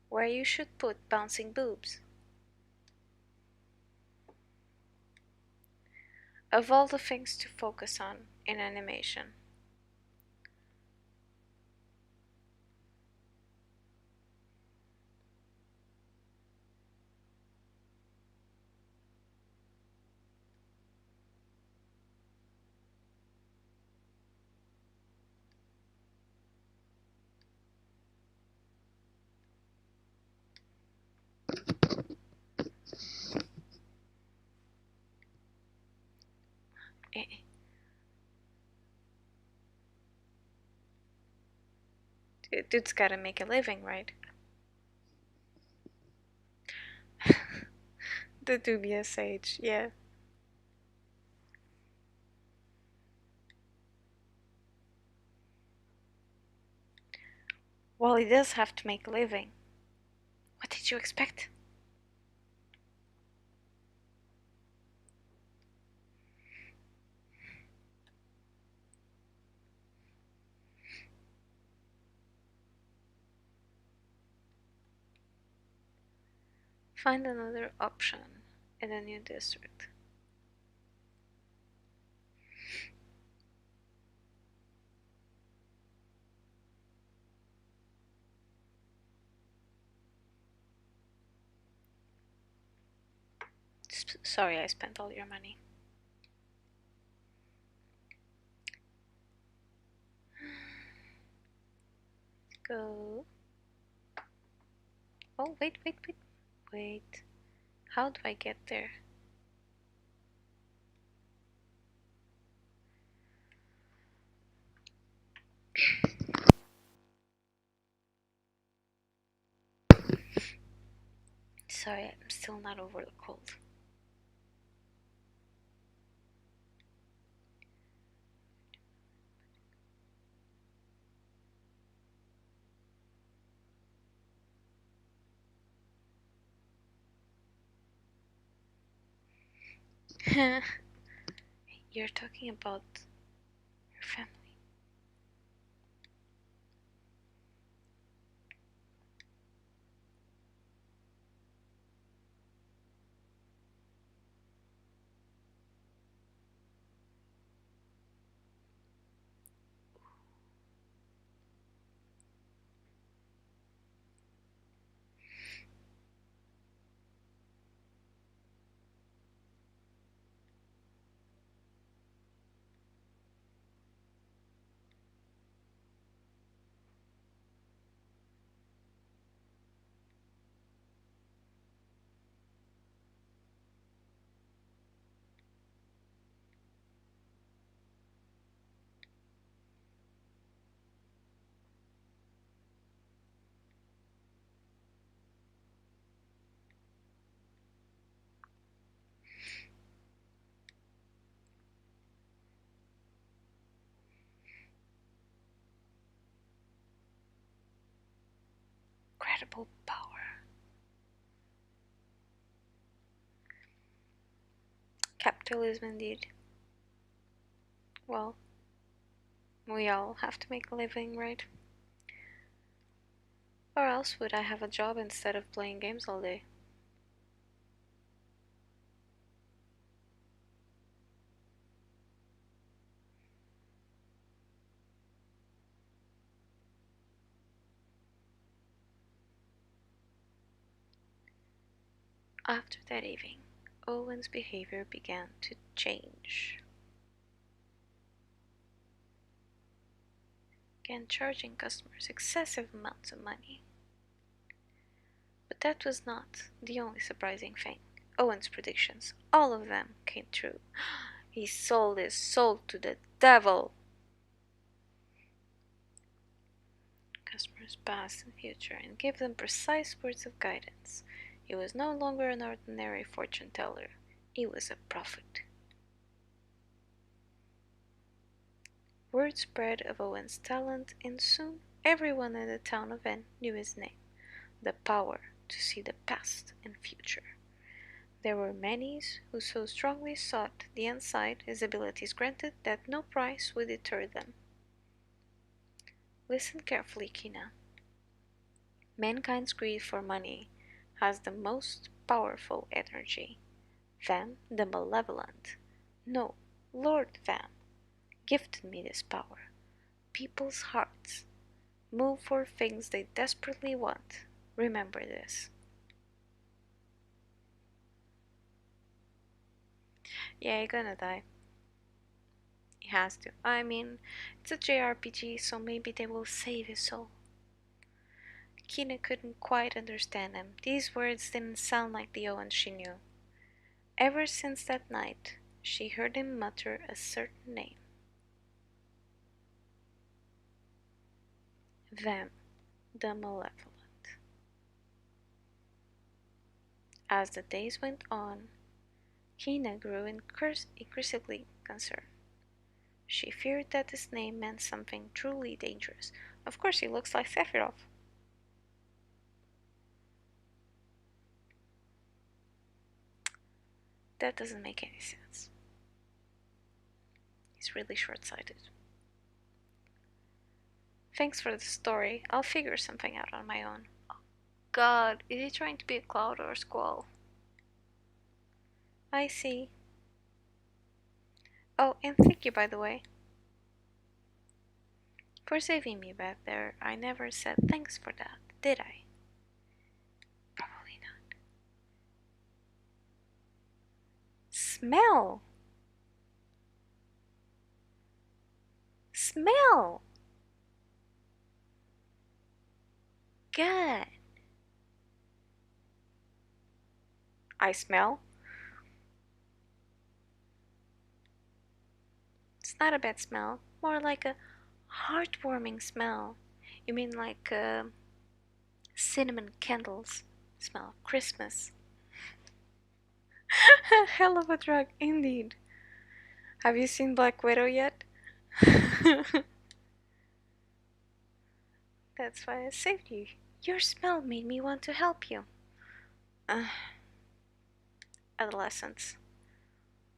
S1: where you should put bouncing boobs. Of all the things to focus on in animation. Eh, dude's gotta make a living, right? The dubious sage, yeah. Well, he does have to make a living. What did you expect? Find another option in a new district. Sorry, I spent all your money. Go. Oh, wait, wait, wait. Wait. How do I get there? Sorry, I'm still not over the cold. You're talking about your family. incredible power. Capitalism indeed. Well, we all have to make a living, right? Or else would I have a job instead of playing games all day? After that evening, Owen's behavior began to change. Began charging customers excessive amounts of money. But that was not the only surprising thing. Owen's predictions, all of them, came true. He sold his soul to the devil. Customers past and future and gave them precise words of guidance. He was no longer an ordinary fortune teller. He was a prophet. Word spread of Owen's talent, and soon everyone in the town of N knew his name, the power to see the past and future. There were many who so strongly sought the inside his abilities granted that no price would deter them. Listen carefully, Kina. Mankind's greed for money has the most powerful energy. Vam the malevolent, no, Lord Vam, gifted me this power. People's hearts move for things they desperately want. Remember this. Yeah, you're gonna die. He has to. I mean, it's a JRPG, so maybe they will save his soul. Kina couldn't quite understand him. These words didn't sound like the Owen she knew. Ever since that night, she heard him mutter a certain name. Vam, the Malevolent. As the days went on, Kina grew increasingly concerned. She feared that his name meant something truly dangerous. Of course, he looks like Sephiroth. That doesn't make any sense. He's really short-sighted. Thanks for the story. I'll figure something out on my own. Oh, God, is he trying to be a cloud or a squall? I see. Oh, and thank you, by the way, for saving me back there. I never said thanks for that, did I? Probably not. Smell! Smell! God. I smell? It's not a bad smell. More like a heartwarming smell. You mean like cinnamon candles smell of Christmas? Hell of a drug, indeed. Have you seen Black Widow yet? That's why I saved you. Your smell made me want to help you. Uh, Adolescence.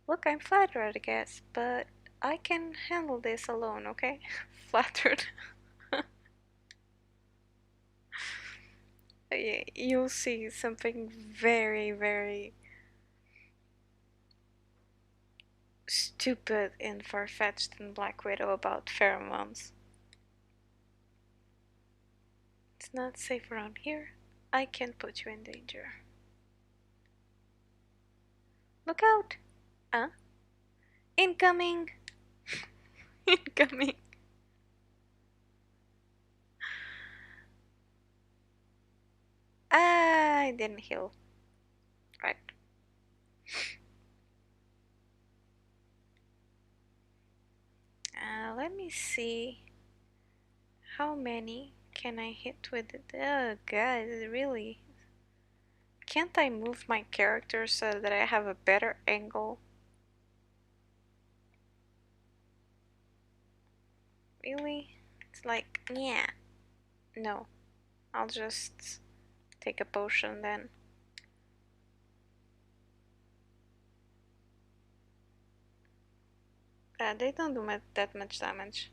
S1: Look, I'm flattered, I guess, but I can handle this alone, okay? Flattered. Yeah, you'll see something very, very stupid and far-fetched in Black Widow about pheromones. It's not safe around here. I can put you in danger. Look out! Huh? Incoming! Incoming! I didn't heal. Right. Let me see. How many can I hit with it? Oh god, really? Can't I move my character so that I have a better angle? Really? It's like, yeah. No. I'll just take a potion then. They don't do that much damage.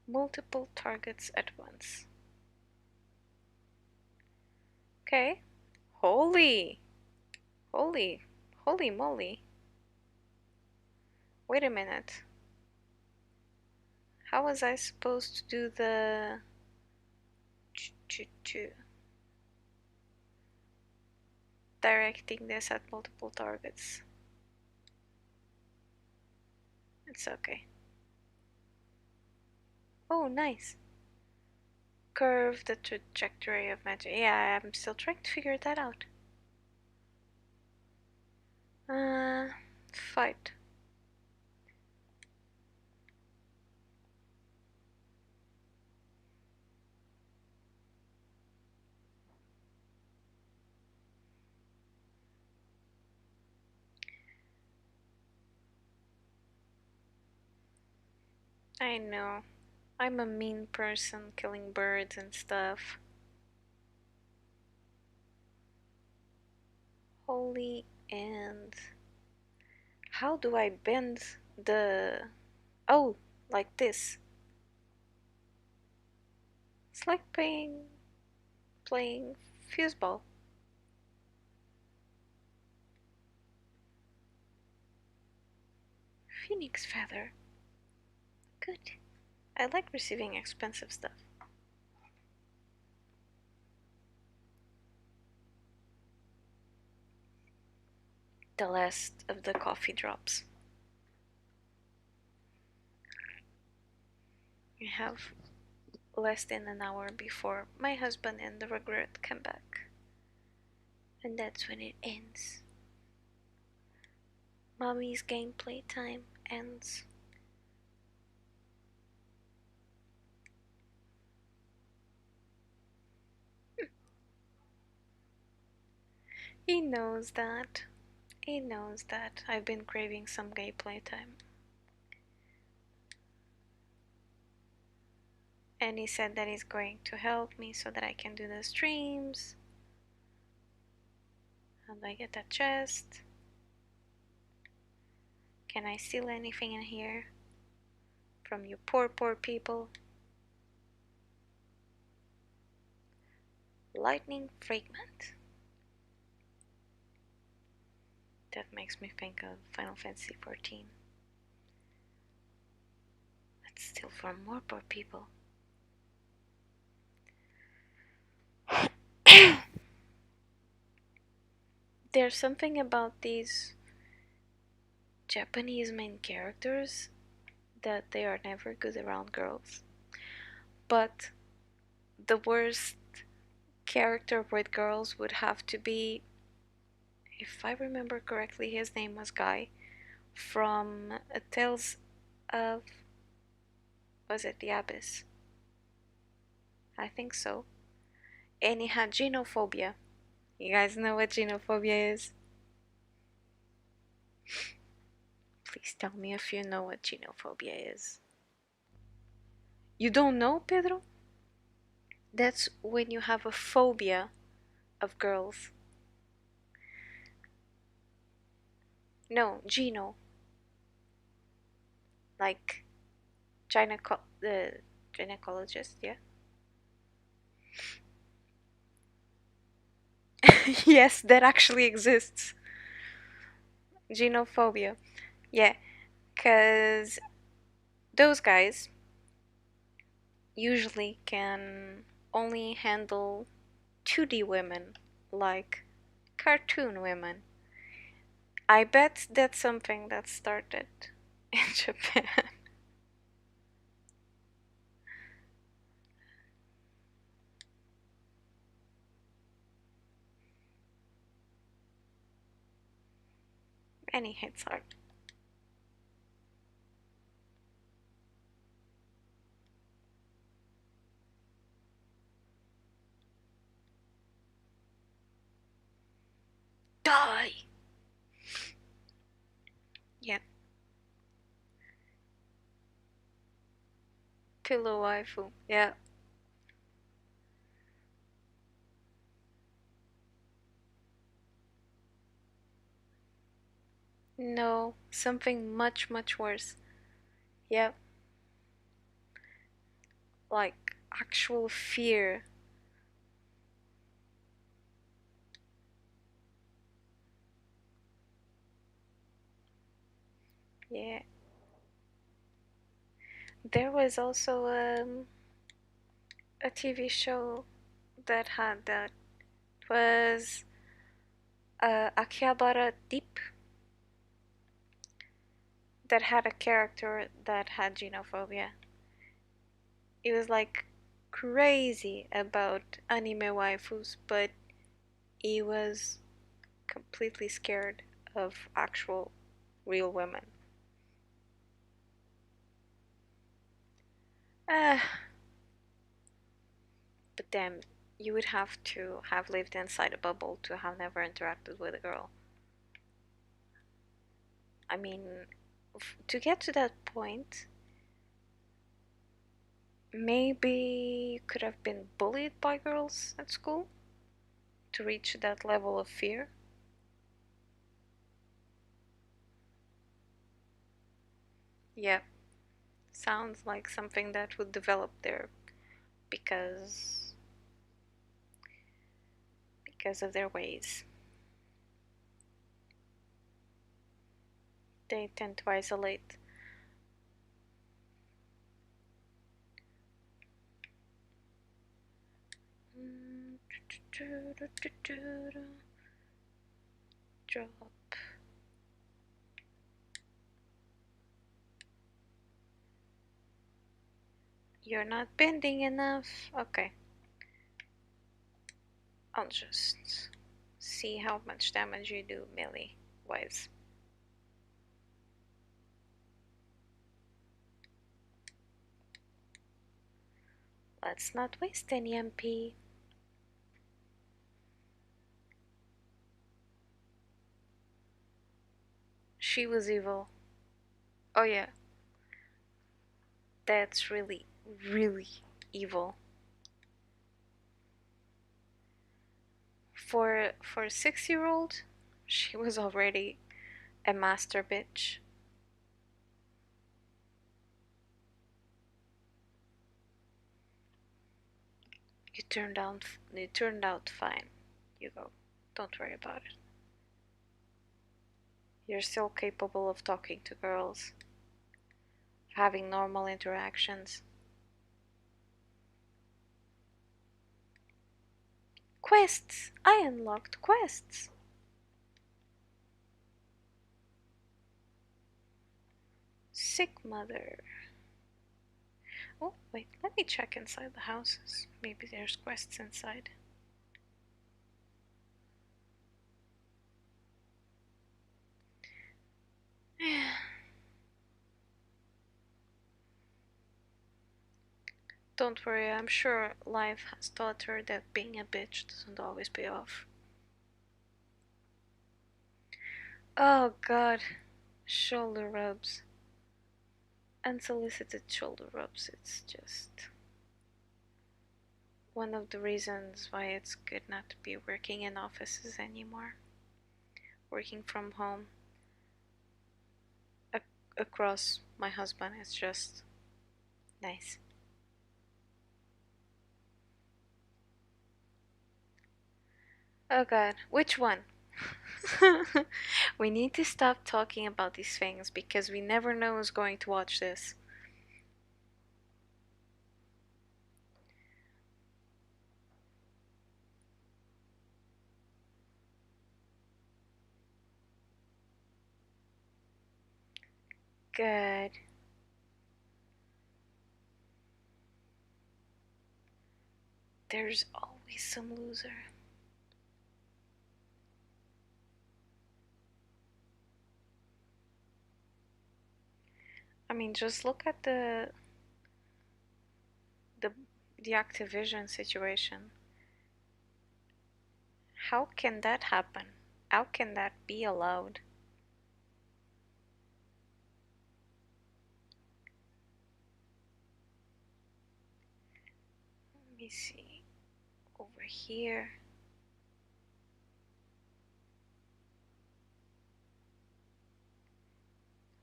S1: Multiple targets at once. Okay. Holy! Holy! Holy moly! Wait a minute. How was I supposed to do the... directing this at multiple targets? It's okay. Oh, nice. Curve the trajectory of magic. Yeah, I'm still trying to figure that out. Fight. I know. I'm a mean person, killing birds and stuff. Holy and... How do I bend the... Oh, like this. It's like playing foosball. Phoenix feather. Good. I like receiving expensive stuff. The last of the coffee drops. I have less than an hour before my husband and the regret come back. And that's when it ends. Mommy's gameplay time ends. He knows that. He knows that I've been craving some gameplay time. And he said that he's going to help me so that I can do the streams. How do I get that chest? Can I steal anything in here? From you poor people? Lightning fragment. That makes me think of Final Fantasy XIV. Let's steal from more poor people. There's something about these Japanese main characters that they are never good around girls. But the worst character with girls would have to be, if I remember correctly, his name was Guy from Tales of... was it The Abyss? I think so. And he had genophobia. You guys know what genophobia is? Please tell me if you know what genophobia is. You don't know, Pedro? That's when you have a phobia of girls. No, Gino. Like the gynecologist, yeah? Yes, that actually exists. Genophobia. Yeah, because those guys usually can only handle 2D women, like cartoon women. I bet that's something that started in Japan. And he hits hard. Yeah. Pillow waifu. Yeah. No, something much, much worse. Yeah. Like actual fear. Yeah. There was also a TV show that had that. It was Akihabara Deep, that had a character that had genophobia. It was like crazy about anime waifus, but he was completely scared of actual real women. Uh, but then you would have to have lived inside a bubble to have never interacted with a girl. I mean, to get to that point, maybe you could have been bullied by girls at school to reach that level of fear. Yeah, sounds like something that would develop there because because of their ways. They tend to isolate. Drop. You're not bending enough. Okay, I'll just see how much damage you do melee wise. Let's not waste any MP. She was evil. Oh yeah, that's really, really evil. For a 6-year-old, she was already a master bitch. You turned out fine. You go. Don't worry about it. You're still capable of talking to girls, having normal interactions. Quests! I unlocked quests! Sick mother. Oh, wait, let me check inside the houses. Maybe there's quests inside. Don't worry, I'm sure life has taught her that being a bitch doesn't always pay off. Oh god, shoulder rubs. Unsolicited shoulder rubs, it's just one of the reasons why it's good not to be working in offices anymore. Working from home across my husband is just nice. Oh god, which one? We need to stop talking about these things because we never know who's going to watch this. Good. There's always some loser. I mean, just look at the the Activision situation. How can that happen? How can that be allowed? me see. Over here.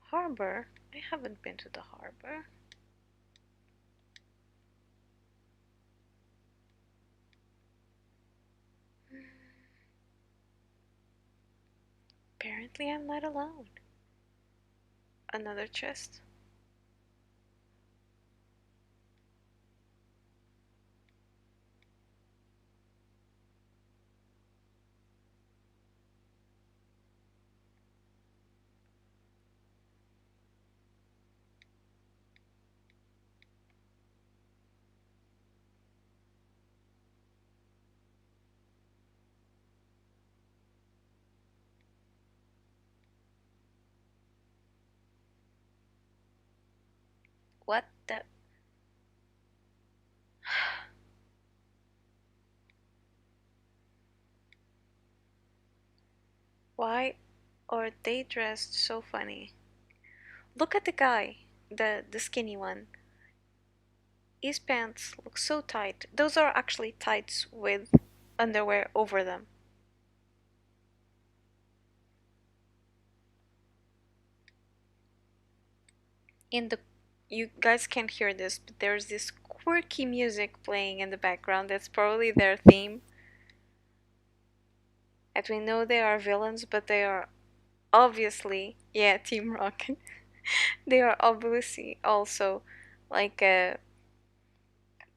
S1: Harbor? I haven't been to the harbor. Apparently I'm not alone. Another chest. What the? Why are they dressed so funny? Look at the guy, the skinny one. His pants look so tight. Those are actually tights with underwear over them. In the You guys can't hear this, but there's this quirky music playing in the background. That's probably their theme. And we know they are villains, but they are obviously, yeah, Team Rocket. They are obviously also like a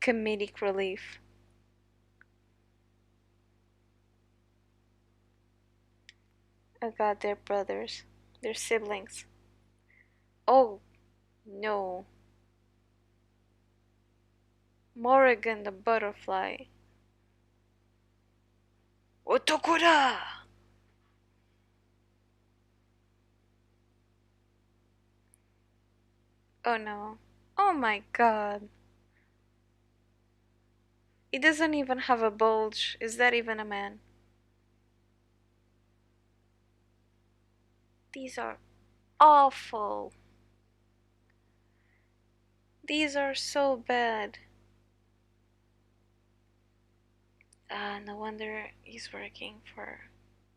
S1: comedic relief. Oh god, they're brothers. They're siblings. Oh no. Morrigan the butterfly. Otokura! Oh no. Oh my god. He doesn't even have a bulge. Is that even a man? These are awful. These are so bad. No wonder he's working for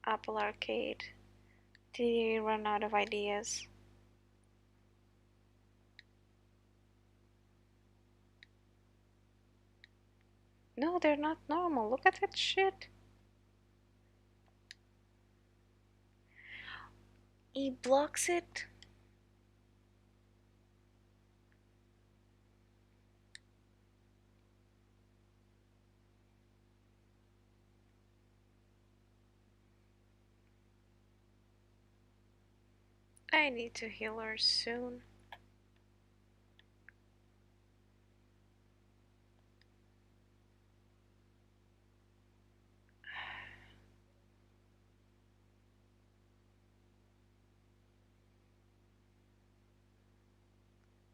S1: Apple Arcade. Did he run out of ideas? No, they're not normal. Look at that shit. He blocks it. I need to heal her soon.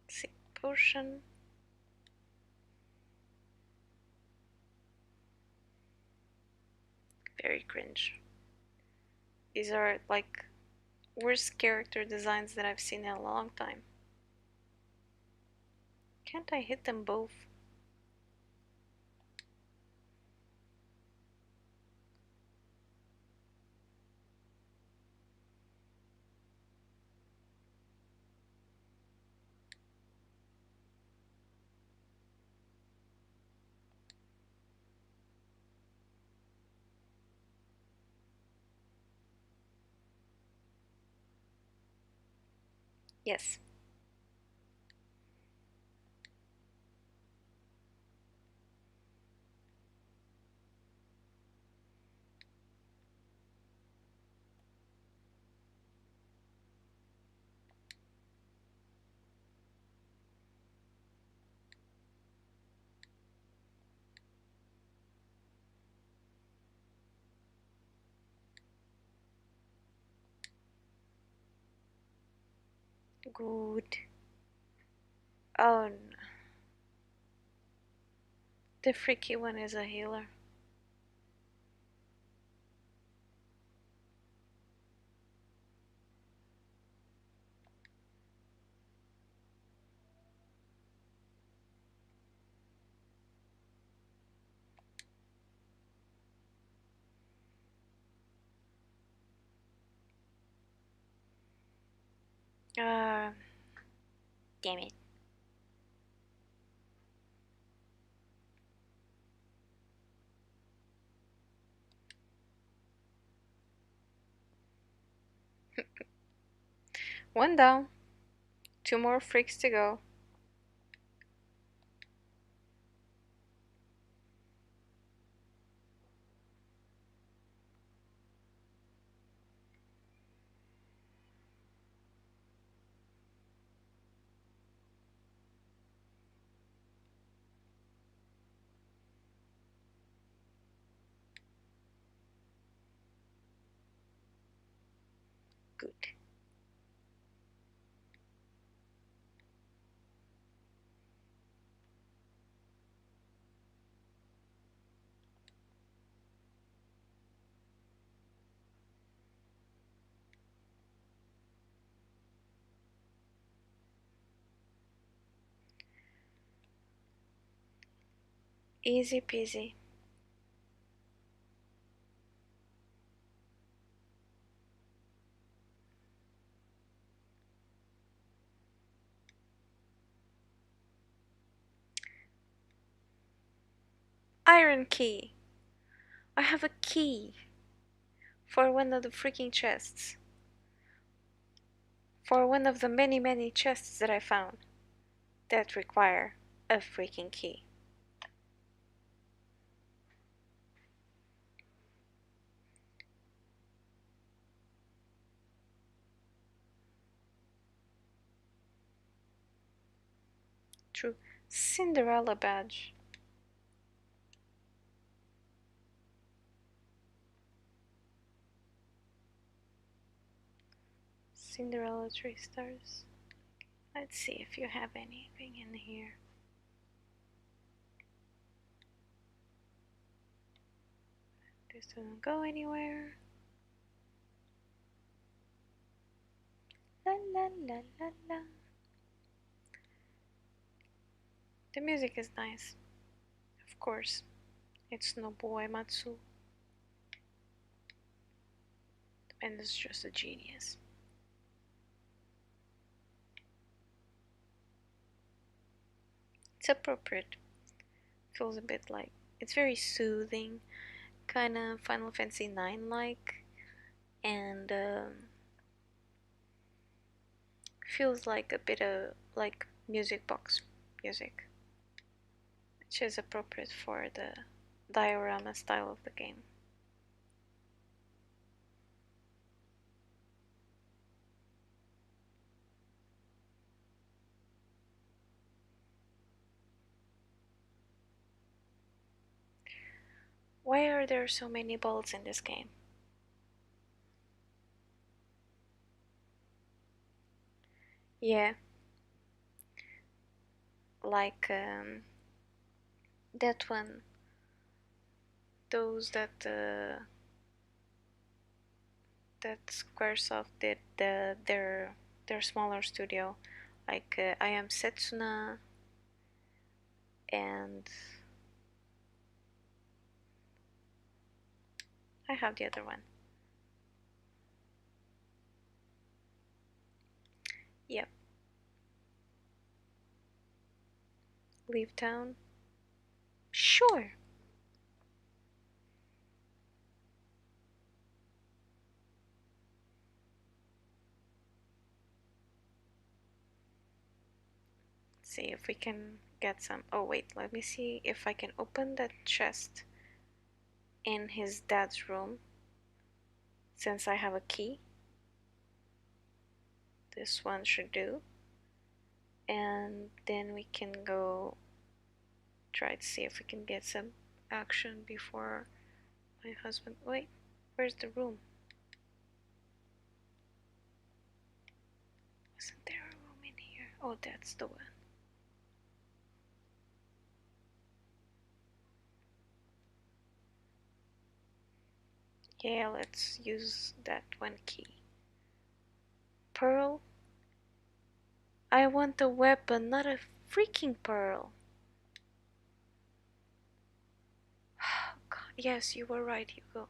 S1: See, potion. Very cringe. These are like worst character designs that I've seen in a long time. Can't I hit them both? Yes. Good. Oh no. The freaky one is a healer. Uh, damn it. One down. Two more freaks to go. Good. Easy peasy. Iron key. I have a key for one of the freaking chests. For one of the many, many chests that I found that require a freaking key. True. Cinderella badge. Cinderella 3 stars. Let's see if you have anything in here. This doesn't go anywhere. La la la la la. The music is nice. Of course, it's Nobuo Ematsu, and it's just a genius. It's appropriate. Feels a bit like it's very soothing, kind of Final Fantasy 9 like, and feels like a bit of like music box music, which is appropriate for the diorama style of the game. Why are there so many balls in this game? Yeah, like that one, those that Squaresoft did their smaller studio, like I am Setsuna and I have the other one. Yep, leave town. Sure. See if we can get some. Oh wait, let me see if I can open that chest in his dad's room. Since I have a key, this one should do. And then we can go try to see if we can get some action before my husband. Wait, where's the room? Wasn't there a room in here? Oh, that's the one. Yeah, let's use that one key. Pearl? I want a weapon, not a freaking pearl. Oh, God. Yes, you were right, Hugo.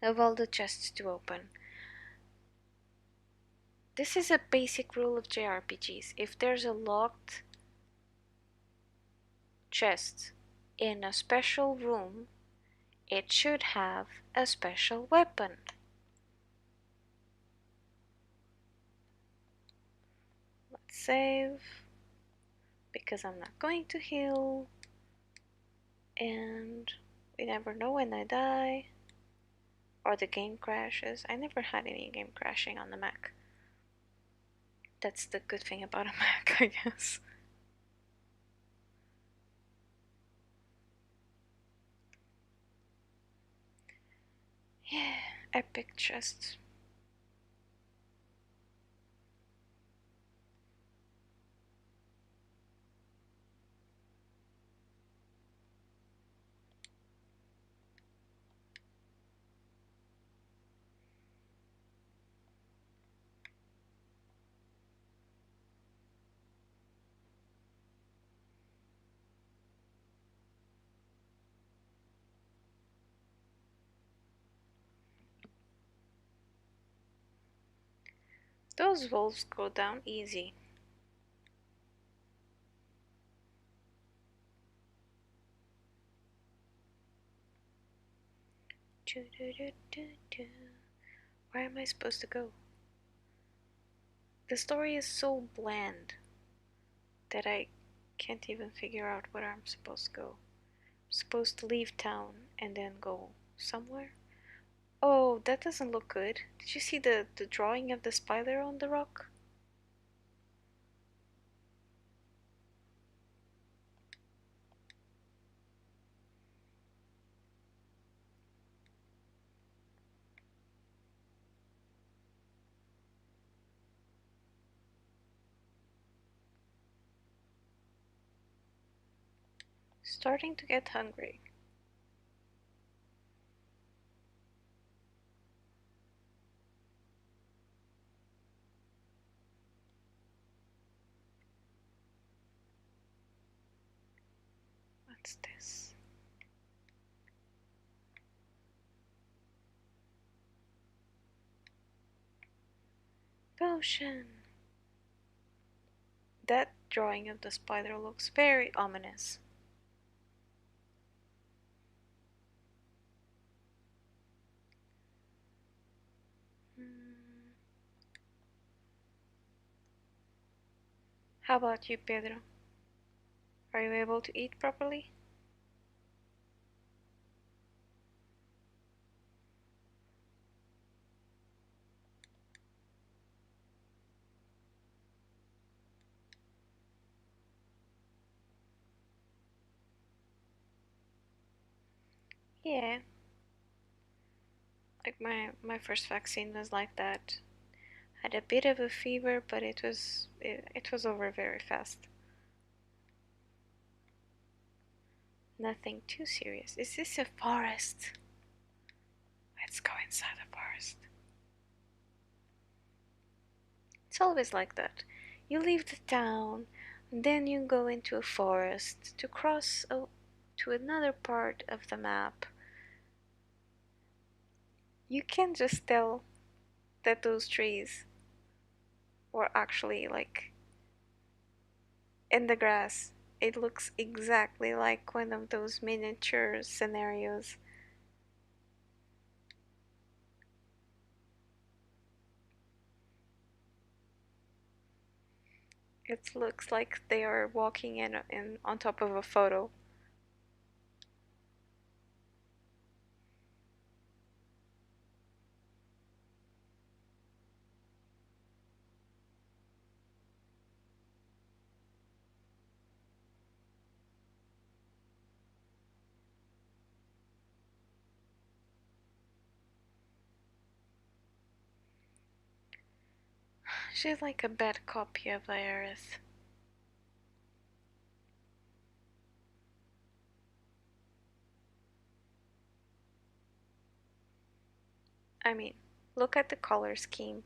S1: Of all the chests to open, This is a basic rule of JRPGs. If there's a locked chest in a special room, it should have a special weapon. Let's save, because I'm not going to heal, and we never know when I die or the game crashes. I never had any game crashing on the Mac. That's the good thing about a Mac, I guess. Yeah, epic chest. Those wolves go down easy. Where am I supposed to go? The story is so bland that I can't even figure out where I'm supposed to go. I'm supposed to leave town and then go somewhere? Oh, that doesn't look good. Did you see the drawing of the spider on the rock? Starting to get hungry. What's this? Potion! That drawing of the spider looks very ominous. Hmm. How about you, Pedro? Are you able to eat properly? Yeah, like my first vaccine was like that. Had a bit of a fever, but it was over very fast. Nothing too serious. Is this a forest? Let's go inside the forest. It's always like that. You leave the town, and then you go into a forest to cross to another part of the map. You can just tell that those trees were actually like in the grass. It looks exactly like one of those miniature scenarios. It looks like they are walking in on top of a photo. She's like a bad copy of Iris. I mean, look at the color scheme.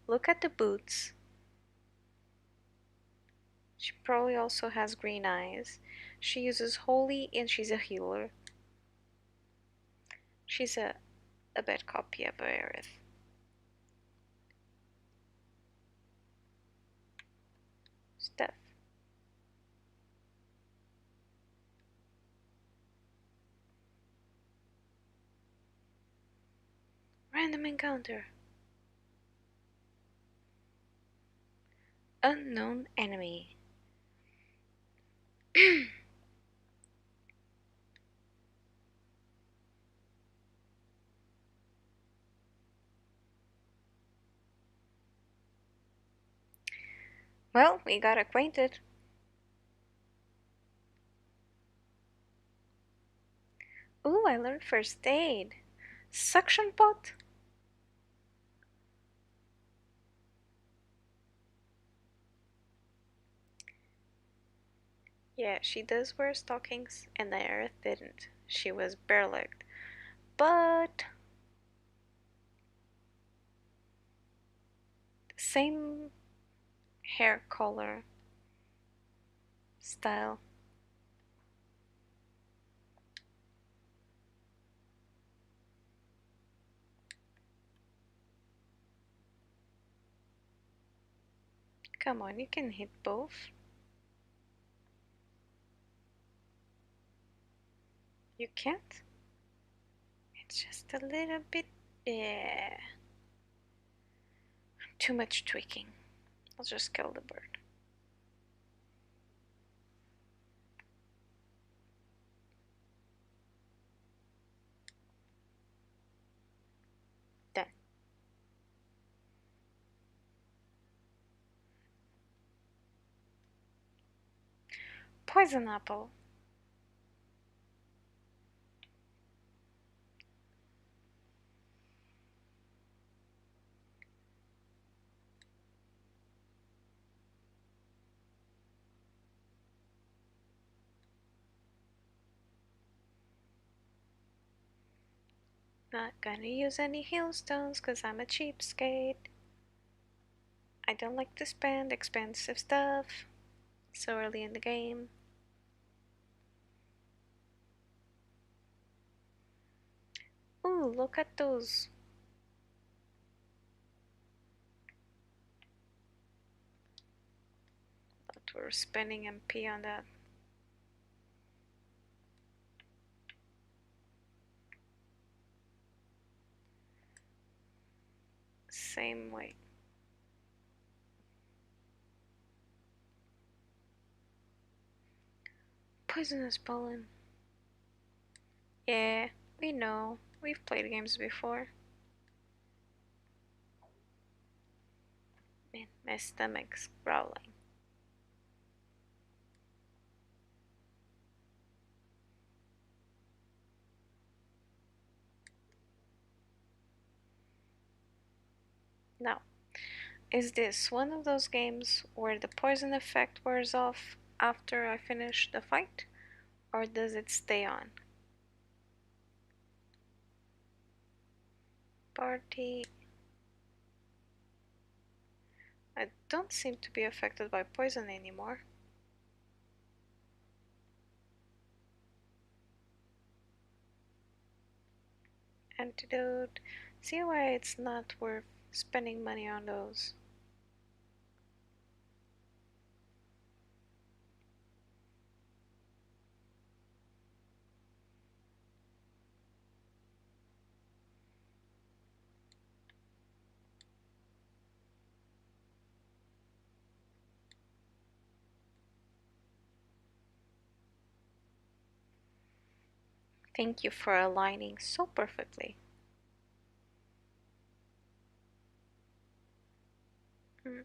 S1: Look at the boots. She probably also has green eyes. She uses holy and she's a healer. She's a bad copy of Iris. Stuff. Random encounter. Unknown enemy. Well, we got acquainted. Ooh, I learned first aid. Suction pot? Yeah, she does wear stockings, and the Earth didn't. She was bare-legged. But same hair color, style. Come on, you can hit both. You can't? It's just a little bit. Yeah. Too much tweaking. I'll just kill the bird. Done. Poison apple. Not gonna use any hailstones because I'm a cheapskate. I don't like to spend expensive stuff so early in the game. Ooh, look at those. But we're spending MP on that. Same way. Poisonous pollen. Yeah, we know. We've played games before. Man, my stomach's growling. Now, is this one of those games where the poison effect wears off after I finish the fight? Or does it stay on? Party. I don't seem to be affected by poison anymore. Antidote. See why it's not worth spending money on those. Thank you for aligning so perfectly. Mm.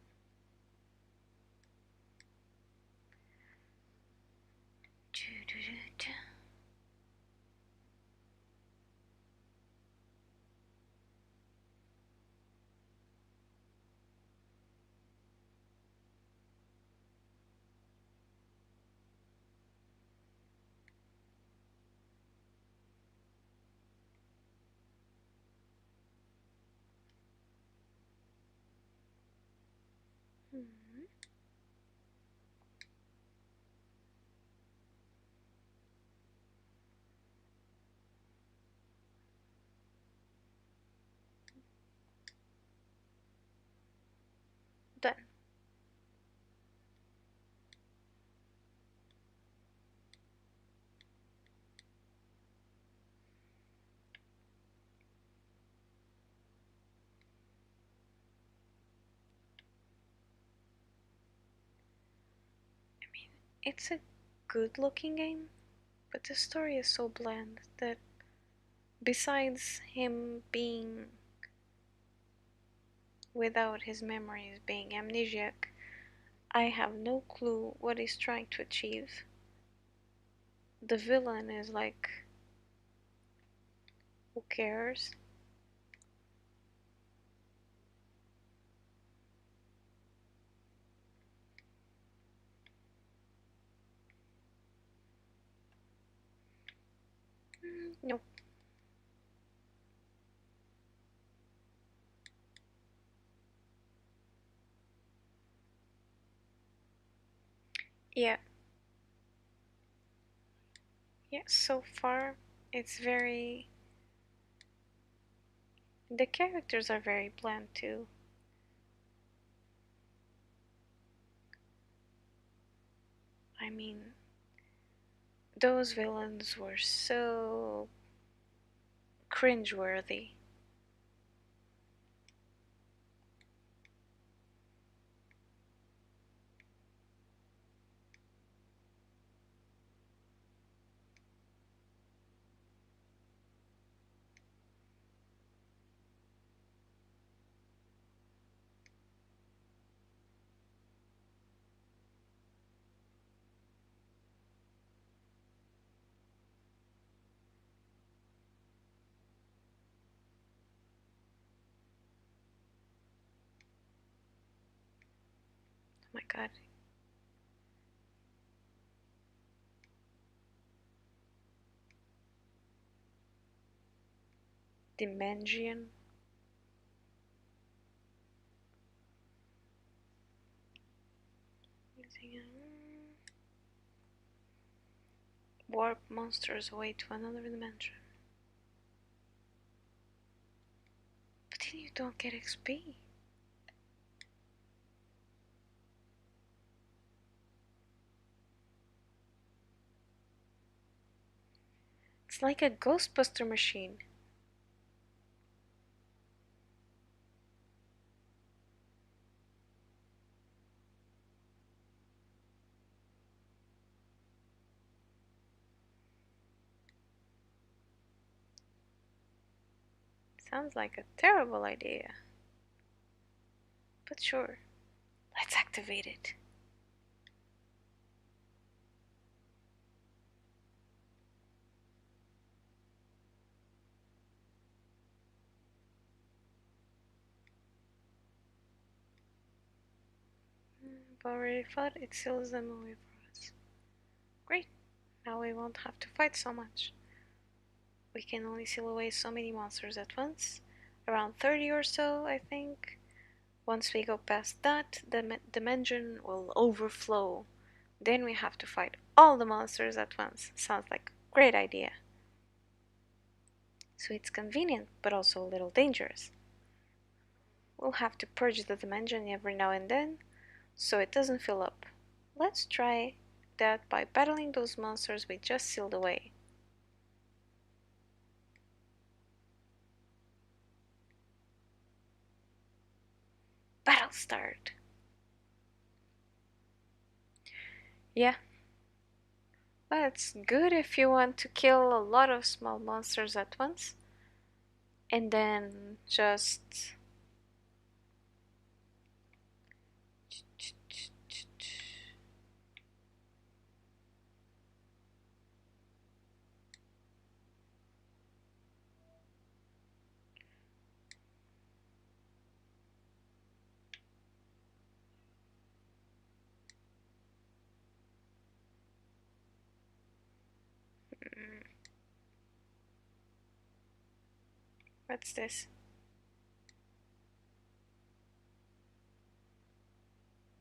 S1: Mhm. Done. it's a good looking game, but the story is so bland that besides him being without his memories, being amnesiac, I have no clue what he's trying to achieve. The villain is like, who cares? Nope. Yeah, yeah, so far it's very. The characters are very bland too. I mean, those villains were so cringeworthy. Oh my god. Dimension. Warp monsters away to another dimension. But then you don't get XP. It's like a Ghostbuster machine. Sounds like a terrible idea. But sure, let's activate it. I've already fought, it seals them away for us. Great, now we won't have to fight so much. We can only seal away so many monsters at once. Around 30 or so, I think. Once we go past that, the dimension will overflow. Then we have to fight all the monsters at once. Sounds like a great idea. So it's convenient, but also a little dangerous. We'll have to purge the dimension every now and then, so it doesn't fill up. Let's try that by battling those monsters we just sealed away. Battle start! Yeah, that's good if you want to kill a lot of small monsters at once. And then just... What's this?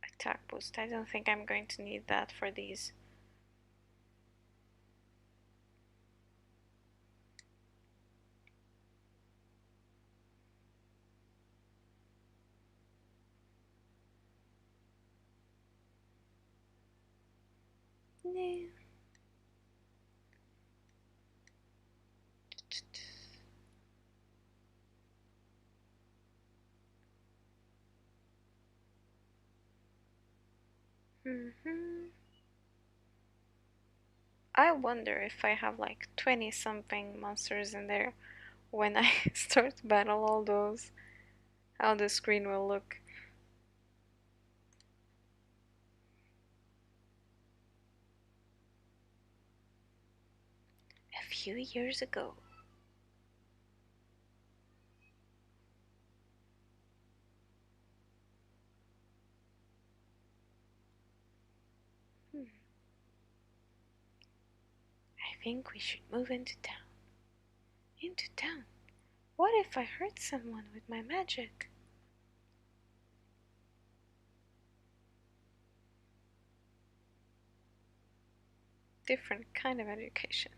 S1: Attack boost. I don't think I'm going to need that for these. Nah. I wonder if I have like 20 something monsters in there when I start to battle all those, how the screen will look. A few years ago. Hmm. I think we should move into town. Into town? What if I hurt someone with my magic? Different kind of education.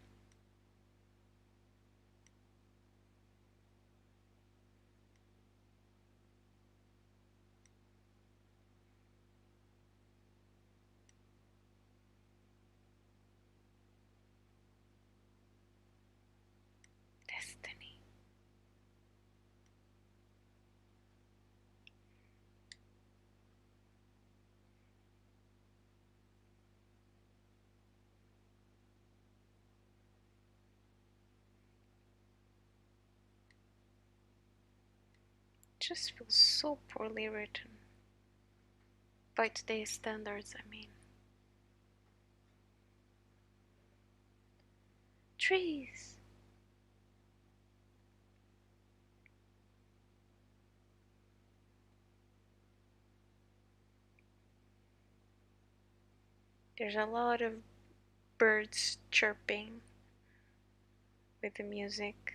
S1: Destiny. Just feels so poorly written. By today's standards, I mean. Trees! There's a lot of birds chirping with the music.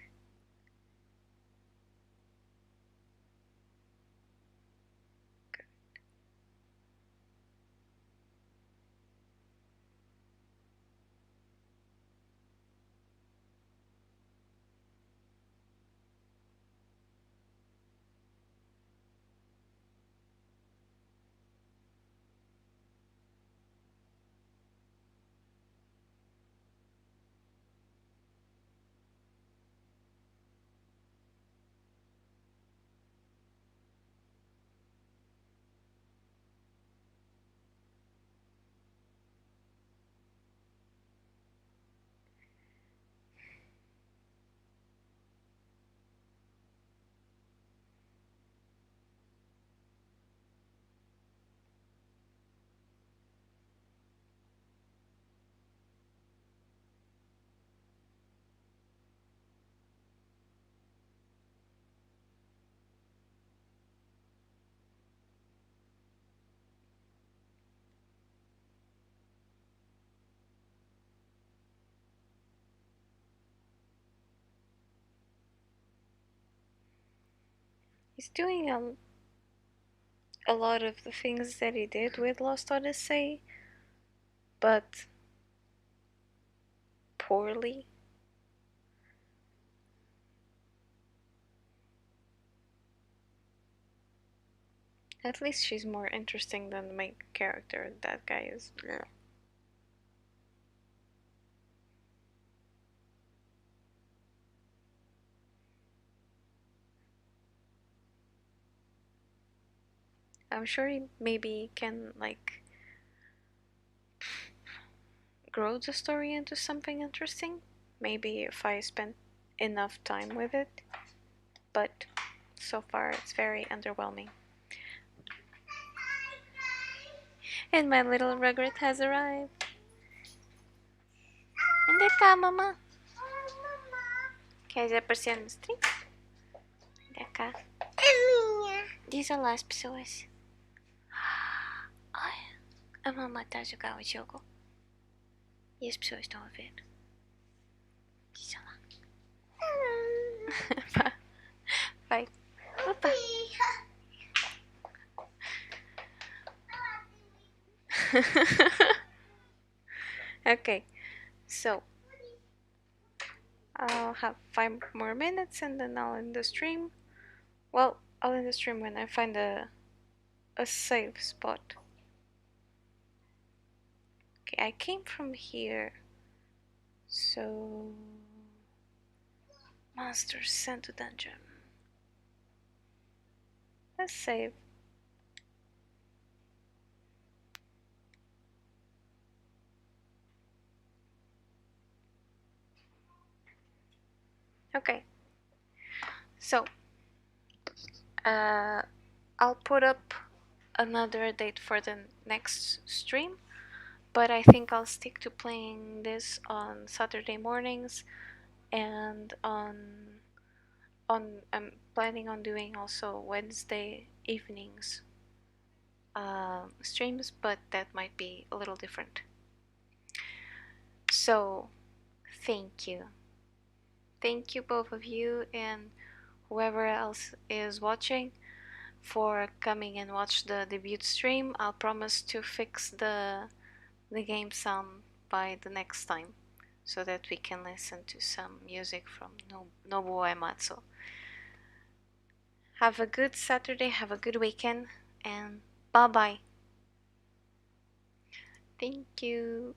S1: He's doing a lot of the things that he did with Lost Odyssey, but poorly. At least she's more interesting than the main character. That guy is. Bleh. I'm sure he maybe can, like, grow the story into something interesting. Maybe if I spend enough time with it. But so far, it's very underwhelming. And my little regret has arrived. Anda cá, mamã. Quer dizer, aparecer no stream? Anda cá. Diz olá às pessoas. Ai, a mamã está a jogar o jogo. E as pessoas estão a ver. Diz olá. Vai. Opa. Okay, so I'll have 5 more minutes and then I'll end the stream. Well, I'll end the stream when I find a safe spot. Okay, I came from here. So monsters sent to dungeon. Let's save. Okay, so uh, I'll put up another date for the next stream, but I think I'll stick to playing this on Saturday mornings, and on I'm planning on doing also Wednesday evenings streams, but that might be a little different. So thank you. Thank you, both of you, and whoever else is watching, for coming and watch the debut stream. I'll promise to fix the game sound by the next time, so that we can listen to some music from Nobuo Ematsu. Have a good Saturday, have a good weekend, and bye bye. Thank you.